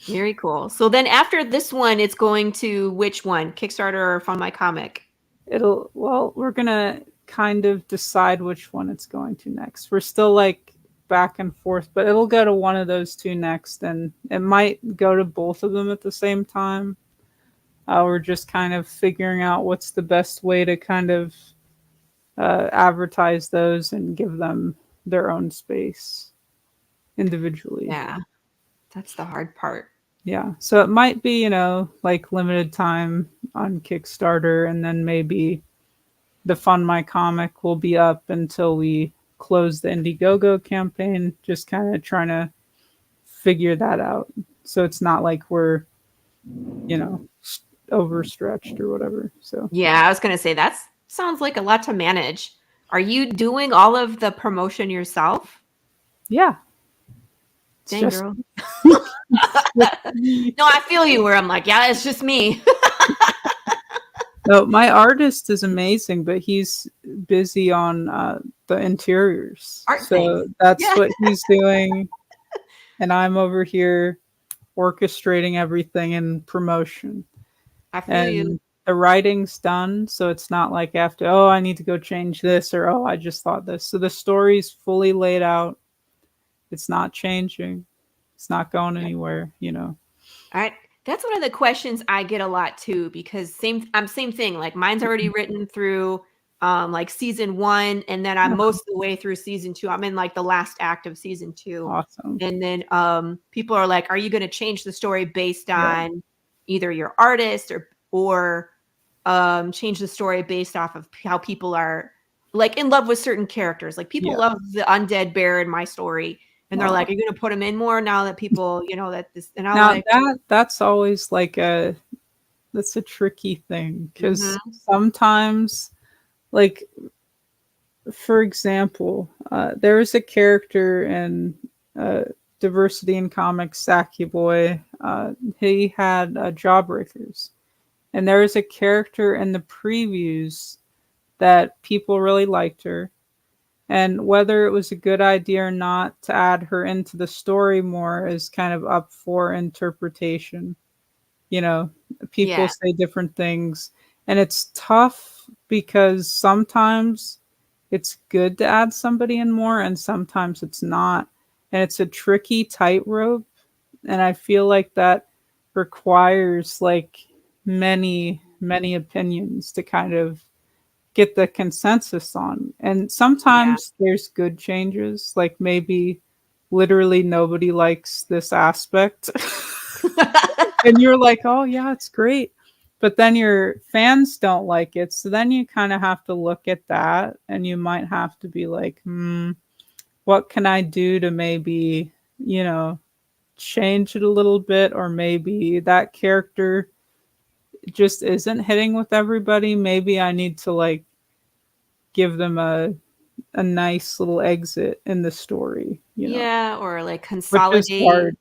Very cool. So then after this one, it's going to which one? Kickstarter or Fund My Comic? We're going to kind of decide which one it's going to next. We're still like back and forth, but it'll go to one of those two next, and it might go to both of them at the same time. We're just kind of figuring out what's the best way to kind of advertise those and give them their own space individually. Yeah, that's the hard part. Yeah, so it might be, like limited time on Kickstarter, and then maybe the Fund My Comic will be up until we close the Indiegogo campaign, just kind of trying to figure that out. So it's not like we're, overstretched or whatever. So yeah, I was going to say that sounds like a lot to manage. Are you doing all of the promotion yourself? Yeah. Dang, girl. No, I feel you where I'm like, yeah, it's just me. No, my artist is amazing, but he's busy on the interiors. That's what he's doing. And I'm over here orchestrating everything in promotion. I feel you. The writing's done, so it's not like after, I need to go change this, or I just thought this. So the story's fully laid out. It's not changing. It's not going anywhere, All right. That's one of the questions I get a lot too, because same thing. Like mine's already written through like season 1, and then I'm most of the way through season 2. I'm in like the last act of season 2. Awesome. And then people are like, are you going to change the story based on either your artist or change the story based off of how people are like in love with certain characters? Like people love the undead bear in my story. And they're like, are you going to put them in more now that people, that this, and that's always like that's a tricky thing, because sometimes like, for example, there was a character in Diversity in Comics, Saki Boy. He had Jawbreakers. And there was a character in the previews that people really liked her. And whether it was a good idea or not to add her into the story more is kind of up for interpretation. You know, people Yeah. say different things. And it's tough because sometimes it's good to add somebody in more and sometimes it's not. And it's a tricky tightrope. And I feel like that requires like many opinions to kind of get the consensus on. And Yeah. sometimes there's good changes, like maybe literally nobody likes this aspect. And you're like, oh yeah, it's great. But then your fans don't like it. So then you kind of have to look at that and you might have to be like, what can I do to maybe, change it a little bit? Or maybe that character just isn't hitting with everybody. Maybe I need to like give them a nice little exit in the story, Yeah, or like which is consolidate. hard.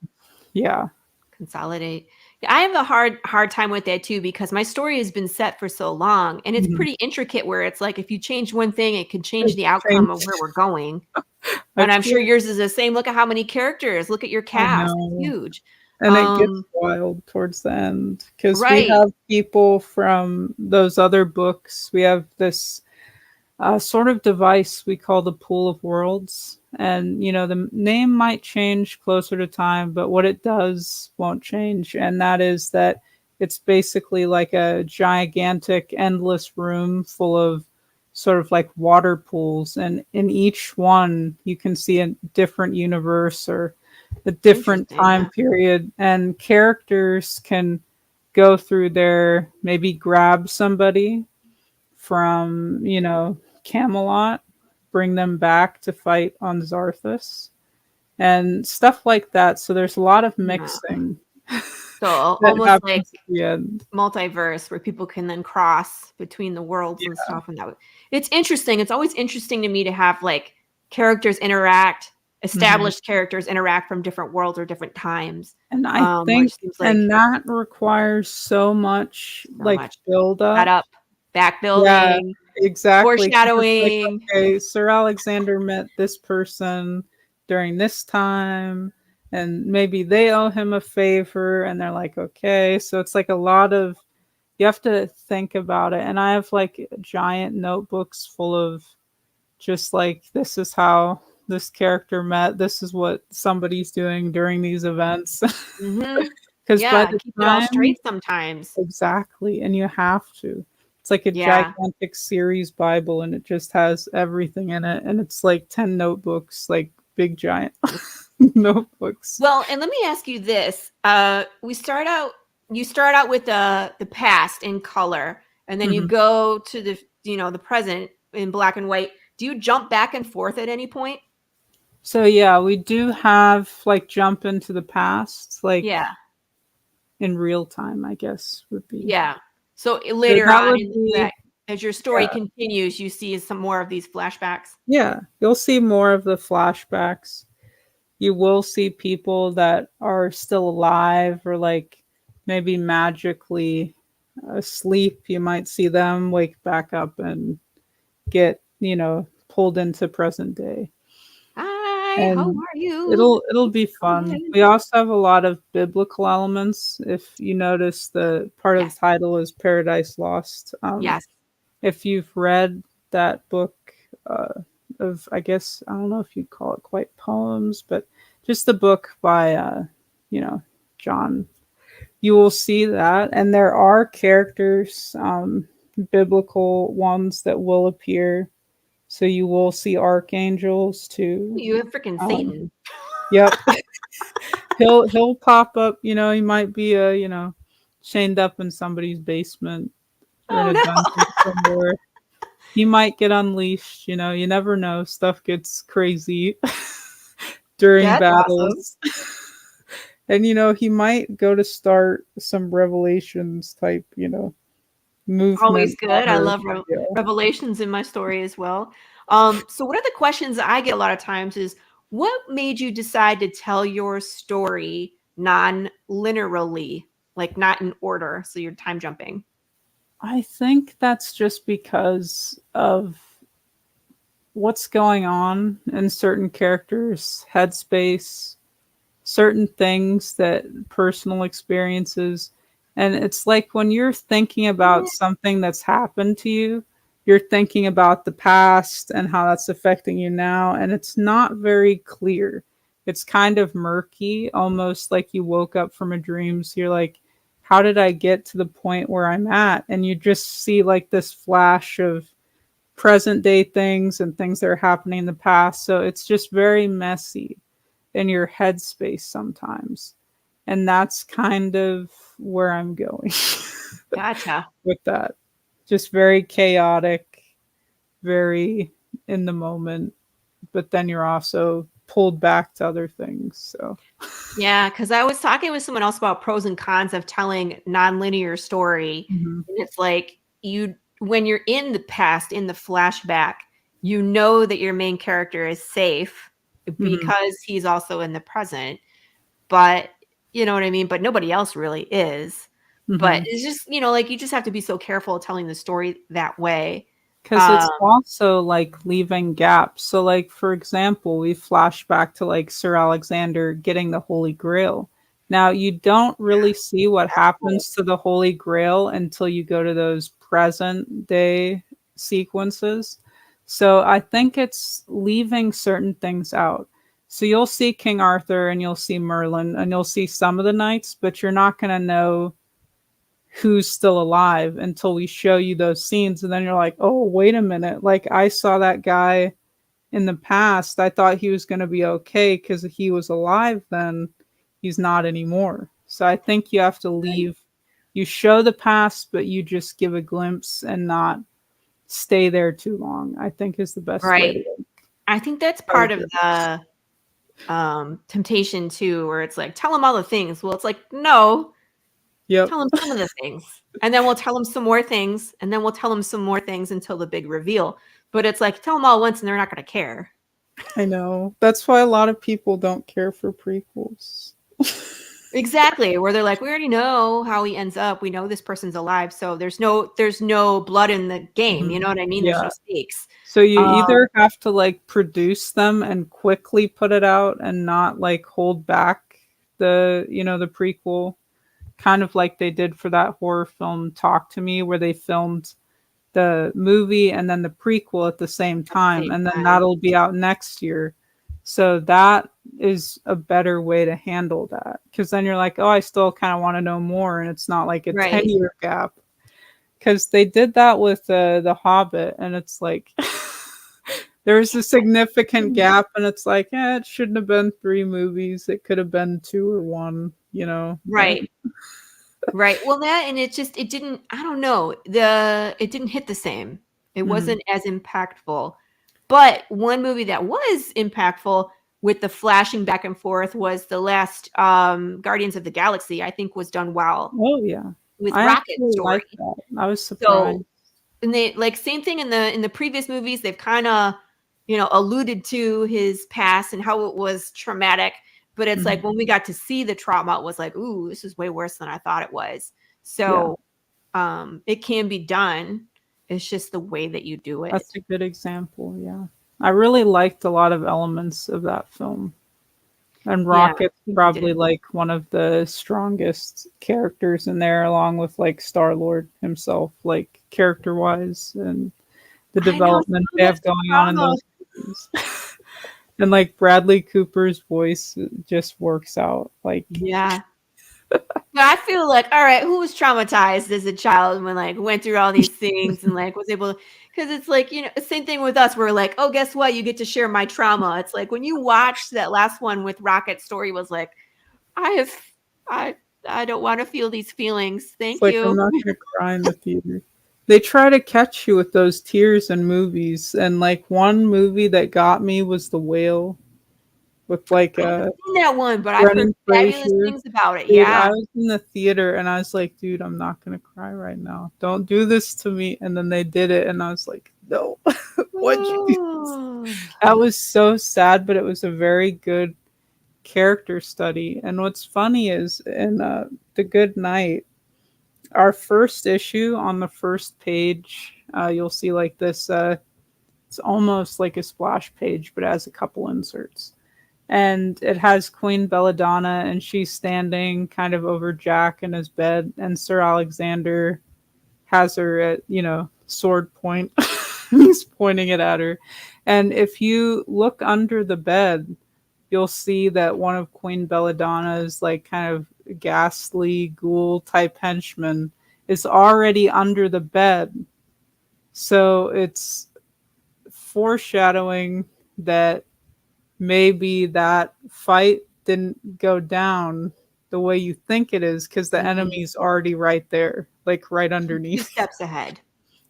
Yeah. Consolidate. Yeah, I have a hard time with that too because my story has been set for so long and it's Mhm. pretty intricate where it's like if you change one thing, it can change It the outcome of where we're going. I And I'm sure feel yours is the same. Look at how many characters. Look at your I cast. It's know. huge. And it gets Um, wild towards the end because we right. have people from those other books. We have this sort of device we call the Pool of Worlds. And, the name might change closer to time, but what it does won't change. And that is that it's basically like a gigantic, endless room full of sort of like water pools. And in each one, you can see a different universe or a different Interesting. time period. And characters can go through there, maybe grab somebody from, Camelot, bring them back to fight on Zarthus, and stuff like that. So there's a lot of Yeah. mixing So that almost like happens at the end. multiverse where people can then cross between the worlds and stuff. And it's interesting. It's always interesting to me to have like characters interact, established characters interact from different worlds or different times. And I Where think, it seems like and that requires so much so like much build up. setup, back Yeah, building, exactly. 'Cause it's like, foreshadowing. okay, Sir Alexander met this person during this time, and maybe they owe him a favor, and they're like, okay. So it's like a lot of, you have to think about it. And I have like giant notebooks full of just like, this is how this character met. This is what somebody's doing during these events. Mhm. Because by Yeah, the keep it all time, straight sometimes. exactly, and you have to. It's like a Yeah. gigantic series Bible, and it just has everything in it, and it's like 10 notebooks, like big giant notebooks. Well, and let me ask you this. You start out with the past in color, and then you Mhm. go to the present in black and white. Do you jump back and forth at any point? So yeah, we do have like jump into the past, like Yeah. in real time, I guess would be. Yeah. So So later that on would in the be, track, as your story yeah, continues, you see some more of these flashbacks. yeah. You'll see more of the flashbacks. You will see people that are still alive or like maybe magically asleep. You might see them wake back up and get, pulled into present day. Hi, how And are you? it'll be fun. We also have a lot of biblical elements. If you notice, the part of Yes. the title is Paradise Lost. Yes. If you've read that book of, I guess, I don't know if you'd call it quite poems, but just the book by, John, you will see that. And there are characters, biblical ones that will appear. So you will see archangels too. You have freaking Um, Satan. yep. He'll pop up, he might be chained up in somebody's basement or in Oh a dungeon no. somewhere. He might get unleashed, you never know. Stuff gets crazy during That's awesome. battles. And he might go to start some revelations type, movement. Always good. I or- love yeah. revelations in my story as well. So one of the questions I get a lot of times is, what made you decide to tell your story non-linearly, like not in order, so you're time jumping? I think that's just because of what's going on in certain characters' headspace, certain things that personal experiences. And it's like when you're thinking about something that's happened to you, you're thinking about the past and how that's affecting you now. And it's not very clear. It's kind of murky, almost like you woke up from a dream. So you're like, how did I get to the point where I'm at? And you just see like this flash of present day things and things that are happening in the past. So it's just very messy in your headspace sometimes. And that's kind of where I'm going Gotcha. with that. Just very chaotic, very in the moment, but then you're also pulled back to other things. So Yeah, because I was talking with someone else about pros and cons of telling non-linear story. Mhm. And it's like when you're in the past, in the flashback, you know that your main character is safe because he's also in the present. But you know what I mean? But nobody else really is. But it's just, like you just have to be so careful telling the story that way. Because it's also like leaving gaps. So, like, for example, we flash back to like Sir Alexander getting the Holy Grail. Now, you don't really see what happens to the Holy Grail until you go to those present day sequences. So, I think it's leaving certain things out. So, you'll see King Arthur and you'll see Merlin and you'll see some of the knights, but you're not going to know who's still alive until we show you those scenes. And then you're like, oh, wait a minute. Like, I saw that guy in the past. I thought he was going to be okay because he was alive then. He's not anymore. So I think you have to leave. You show the past, but you just give a glimpse and not stay there too long, I think is the best way to go. I think that's part of the temptation too, where it's like, tell them all the things. Well, it's like, no. Yep. Tell them some of the things, and then we'll tell them some more things, and then we'll tell them some more things until the big reveal. But it's like, tell them all once and they're not going to care. I know. That's why a lot of people don't care for prequels. Exactly. Where they're like, we already know how he ends up. We know this person's alive. So there's no blood in the game. You know what I mean? There's no stakes. So you either have to like produce them and quickly put it out and not like hold back the prequel, kind of like they did for that horror film Talk to Me, where they filmed the movie and then the prequel at the same time, and then that'll be out next year. So that is a better way to handle that, because then you're like, oh, I still kind of want to know more, and it's not like a 10-year gap. Because they did that with The Hobbit, and it's like there's a significant gap, and it's like, it shouldn't have been 3 movies. It could have been 2 or 1, Right. Right. Well, it didn't, I don't know, it didn't hit the same. It wasn't as impactful. But one movie that was impactful with the flashing back and forth was the last Guardians of the Galaxy. I think was done well. Oh yeah. With Rocket story. That. I was surprised. So, and they same thing in the previous movies. They've kind of alluded to his past and how it was traumatic. But it's like when we got to see the trauma, it was like, ooh, this is way worse than I thought it was. So it can be done. It's just the way that you do it. That's a good example, yeah. I really liked a lot of elements of that film. And Rocket's probably like one of the strongest characters in there, along with like Star-Lord himself, like character-wise, and the development they have going on in those movies. And like Bradley Cooper's voice just works out. Like, yeah. But I feel like, all right, who was traumatized as a child when like went through all these things and like was able to, because it's like, same thing with us. We're like, oh, guess what? You get to share my trauma. It's like when you watched that last one with Rocket story was like, I don't want to feel these feelings. Thank you. I'm not going to cry in the theater. They try to catch you with those tears in movies. And like one movie that got me was The Whale. with like I haven't seen that one, but I've heard Brendan fabulous Fraser. things about it. Dude, Yeah. I was in the theater and I was like, dude, I'm not gonna cry right now. Don't do this to me. And then they did it, and I was like, no, what'd you do? Ooh. That was so sad, but it was a very good character study. And what's funny is in The Good Night, our first issue, on the first page, you'll see like this. It's almost like a splash page, but it has a couple inserts. And it has Queen Belladonna, and she's standing kind of over Jack in his bed, and Sir Alexander has her at, sword point. He's pointing it at her. And if you look under the bed, you'll see that one of Queen Belladonna's like kind of ghastly ghoul type henchmen is already under the bed. So it's foreshadowing that maybe that fight didn't go down the way you think it is, because the enemy's already right there, like right underneath. 2 steps ahead.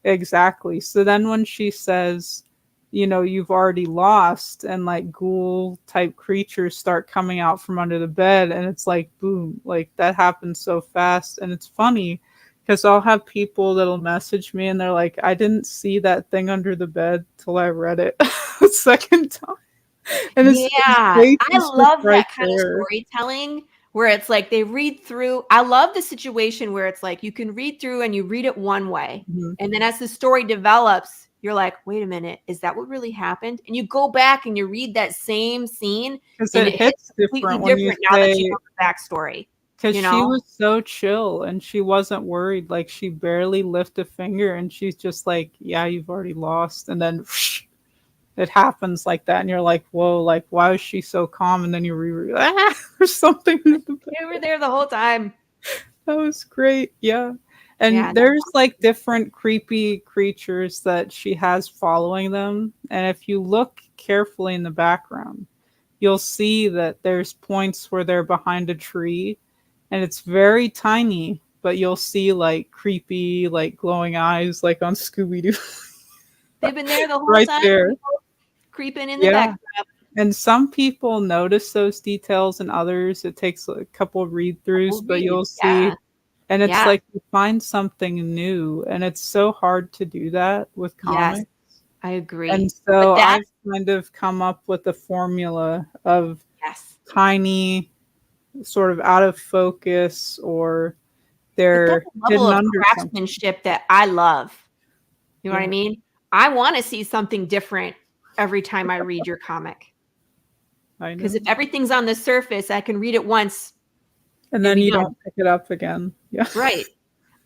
Exactly. So then when she says, you've already lost, and like ghoul type creatures start coming out from under the bed, and it's like, boom, like that happens so fast. And it's funny because I'll have people that'll message me and they're like, I didn't see that thing under the bed till I read it the second time. And I love that kind of storytelling where it's like they read through. I love the situation where it's like you can read through and you read it one way. Mm-hmm. And then as the story develops, you're like, wait a minute, is that what really happened? And you go back and you read that same scene. Because it hits completely different different now that you know the backstory. Because she was so chill and she wasn't worried. Like she barely lifted a finger, and she's just like, yeah, you've already lost. And then whoosh, it happens like that, and you're like, whoa, like why is she so calm? And then you reread, there's something in the They were there the whole time. That was great. Yeah. And there's like different creepy creatures that she has following them. And if you look carefully in the background, you'll see that there's points where they're behind a tree, and it's very tiny, but you'll see like creepy, like glowing eyes, like on Scooby-Doo. They've been there the whole right time. there. Creeping in the background. And some people notice those details, and others it takes a couple of read-throughs, but you'll see. And it's like you find something new, and it's so hard to do that with comics. Yes, I agree. And so I've kind of come up with a formula of tiny, sort of out of focus, or they're level of craftsmanship that I love. You know what I mean? I want to see something different every time I read your comic. Because if everything's on the surface, I can read it once. And then you don't pick it up again. Yeah. Right.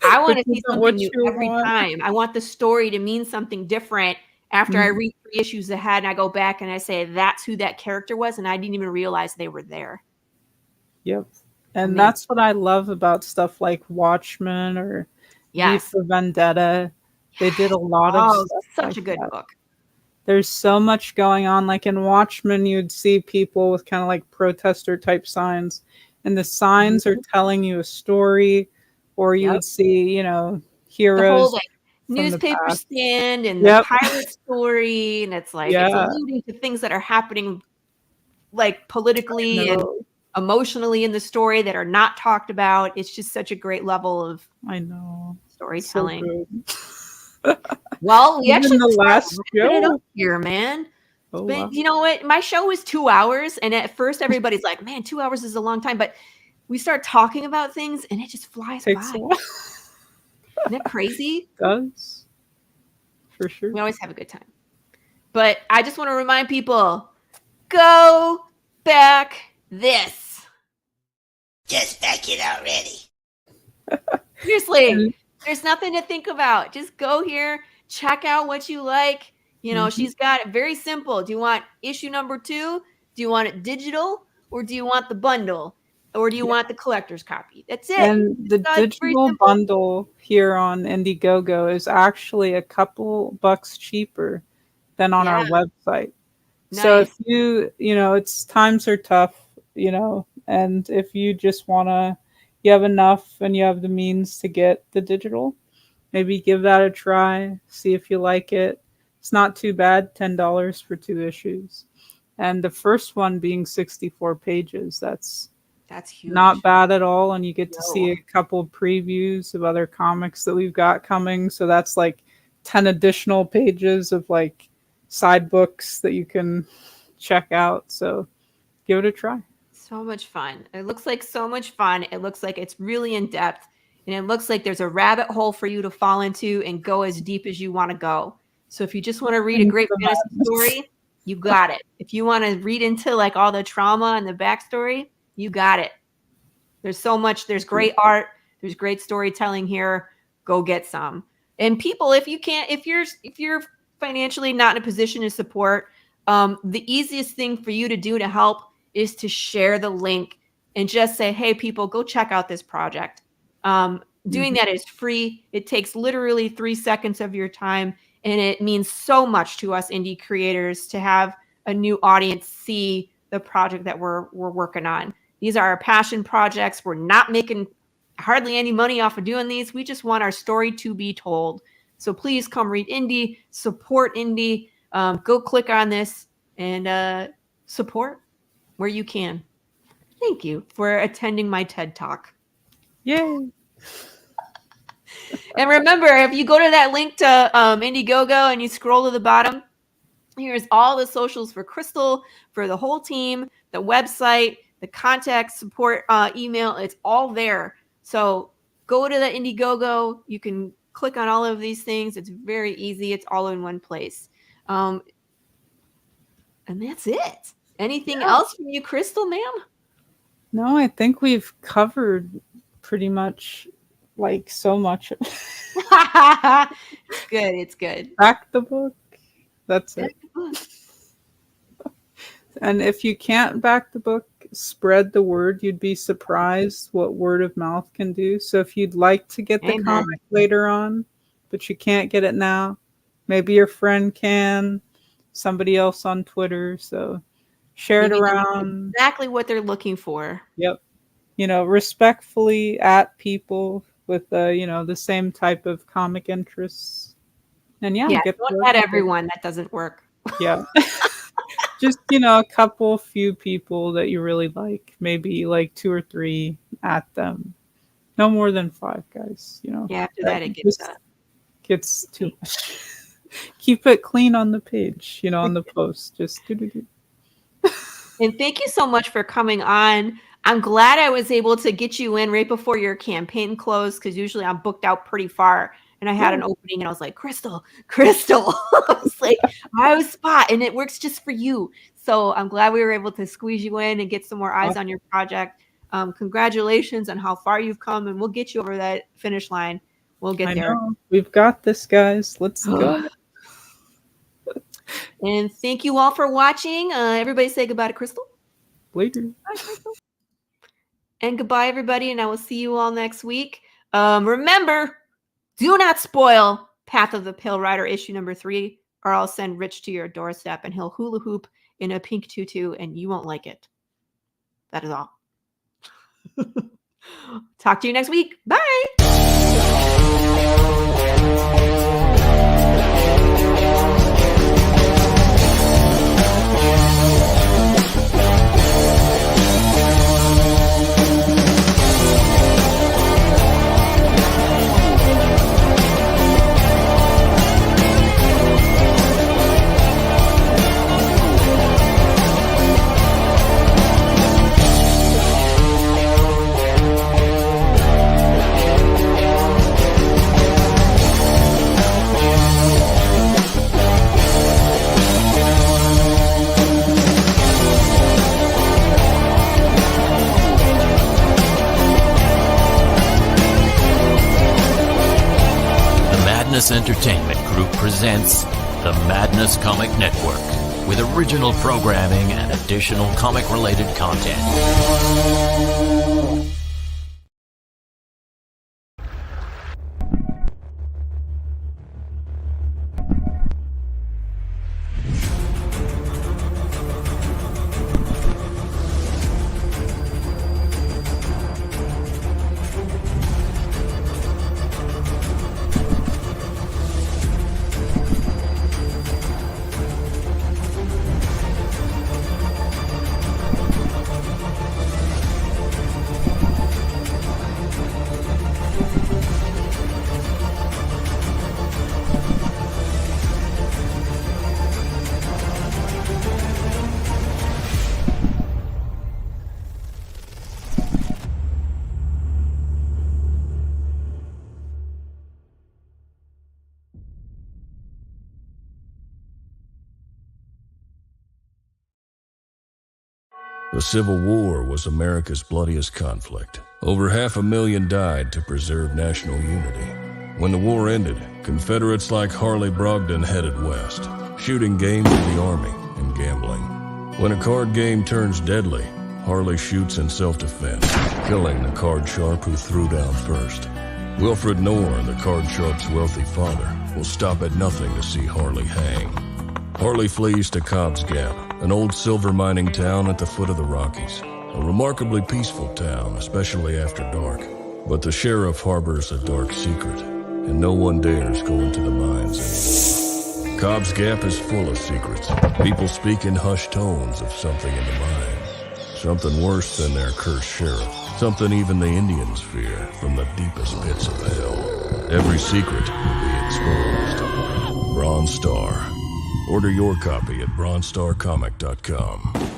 I want to see something new every time. I want the story to mean something different after I read 3 issues ahead, and I go back and I say, that's who that character was, and I didn't even realize they were there. Yep. And that's what I love about stuff like Watchmen or V for Vendetta. They did a lot of stuff. Such like a good that. book. There's so much going on. Like in Watchmen, you'd see people with kind of like protester type signs, and the signs are telling you a story, or you would see, heroes. The whole newspaper stand and the pirate story, and it's like it's alluding to things that are happening like politically and emotionally in the story that are not talked about. It's just such a great level of storytelling. So well, we actually the last show here, man. You know what? My show was 2 hours, and at first everybody's like, "Man, 2 hours is a long time." But we start talking about things, and it just flies by. Isn't that crazy? It does, for sure. We always have a good time. But I just want to remind people: go back this. Just back it already. Seriously, there's nothing to think about. Just go here, check out what you like. She's got it very simple. Do you want issue number 2? Do you want it digital, or do you want the bundle, or do you want the collector's copy? That's it. And the digital bundle here on Indiegogo is actually a couple bucks cheaper than on our website. Nice. So if it's times are tough, and if you just you have enough and you have the means to get the digital, maybe give that a try, see if you like it. It's not too bad, $10 for 2 issues. And the first one being 64 pages. That's huge. not bad at all. And you get to No. see a couple previews of other comics that we've got coming. So that's like 10 additional pages of like side books that you can check out. So give it a try. So much fun. It looks like so much fun. It looks like it's really in depth. And it looks like there's a rabbit hole for you to fall into and go as deep as you want to go. So if you just want to read a great fantasy story, you got it. If you want to read into like all the trauma and the backstory, you got it. There's so much. There's great art. There's great storytelling here. Go get some. And people, if you're financially not in a position to support, the easiest thing for you to do to help is to share the link and just say, hey, people, go check out this project. Doing that is free. It takes literally 3 seconds of your time. And it means so much to us indie creators to have a new audience see the project that we're working on. These are our passion projects. We're not making hardly any money off of doing these. We just want our story to be told. So please come read indie, support indie. Go click on this and support where you can. Thank you for attending my TED Talk. Yay! And remember, if you go to that link to Indiegogo and you scroll to the bottom, here's all the socials for Crystal, for the whole team, the website, the contact support email. It's all there. So go to the Indiegogo. You can click on all of these things. It's very easy. It's all in one place. And that's it. Anything else from you, Crystal, ma'am? No, I think we've covered pretty much like so much. It's good. It's good. Back the book. That's it. And if you can't back the book, spread the word. You'd be surprised what word of mouth can do. So if you'd like to get the comic later on, but you can't get it now, maybe your friend can, somebody else on Twitter. So share it around. Exactly what they're looking for. Yep. Respectfully at people with the same type of comic interests. And don't at everyone. That doesn't work. Yeah. Just, a few people that you really like, maybe like 2 or 3 at them. No more than 5, guys, Yeah, after that it gets too much. Keep it clean on the page, on the post. Just do. And thank you so much for coming on. I'm glad I was able to get you in right before your campaign closed, because usually I'm booked out pretty far. And I had an opening and I was like, Crystal. I was like, I have a spot and it works just for you. So I'm glad we were able to squeeze you in and get some more eyes on your project. Congratulations on how far you've come, and we'll get you over that finish line. We'll get there. Know. We've got this, guys. Let's go. And thank you all for watching. Everybody say goodbye to Crystal. Later. Bye, Crystal. And goodbye, everybody. And I will see you all next week. Remember, do not spoil Path of the Pale Rider issue number 3, or I'll send Rich to your doorstep and he'll hula hoop in a pink tutu and you won't like it. That is all. Talk to you next week. Bye. Entertainment Group presents the Madness Comic Network with original programming and additional comic-related content. The Civil War was America's bloodiest conflict. Over 500,000 died to preserve national unity. When the war ended, Confederates like Harley Brogdon headed west, shooting game for the Army and gambling. When a card game turns deadly, Harley shoots in self-defense, killing the card sharp who threw down first. Wilfred Knorr, the card sharp's wealthy father, will stop at nothing to see Harley hang. Harley flees to Cobb's Gap, an old silver mining town at the foot of the Rockies. A remarkably peaceful town, especially after dark. But the sheriff harbors a dark secret, and no one dares go into the mines anymore. Cobb's Gap is full of secrets. People speak in hushed tones of something in the mine. Something worse than their cursed sheriff. Something even the Indians fear from the deepest pits of hell. Every secret will be exposed. Bronze Star. Order your copy at bronzestarcomic.com.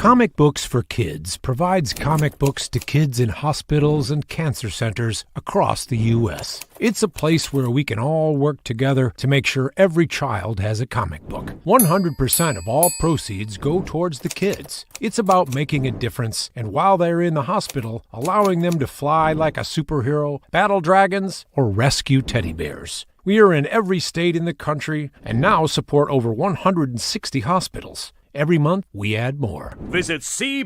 Comic Books for Kids provides comic books to kids in hospitals and cancer centers across the U.S. It's a place where we can all work together to make sure every child has a comic book. 100% of all proceeds go towards the kids. It's about making a difference, and while they're in the hospital, allowing them to fly like a superhero, battle dragons, or rescue teddy bears. We are in every state in the country and now support over 160 hospitals. Every month, we add more. Visit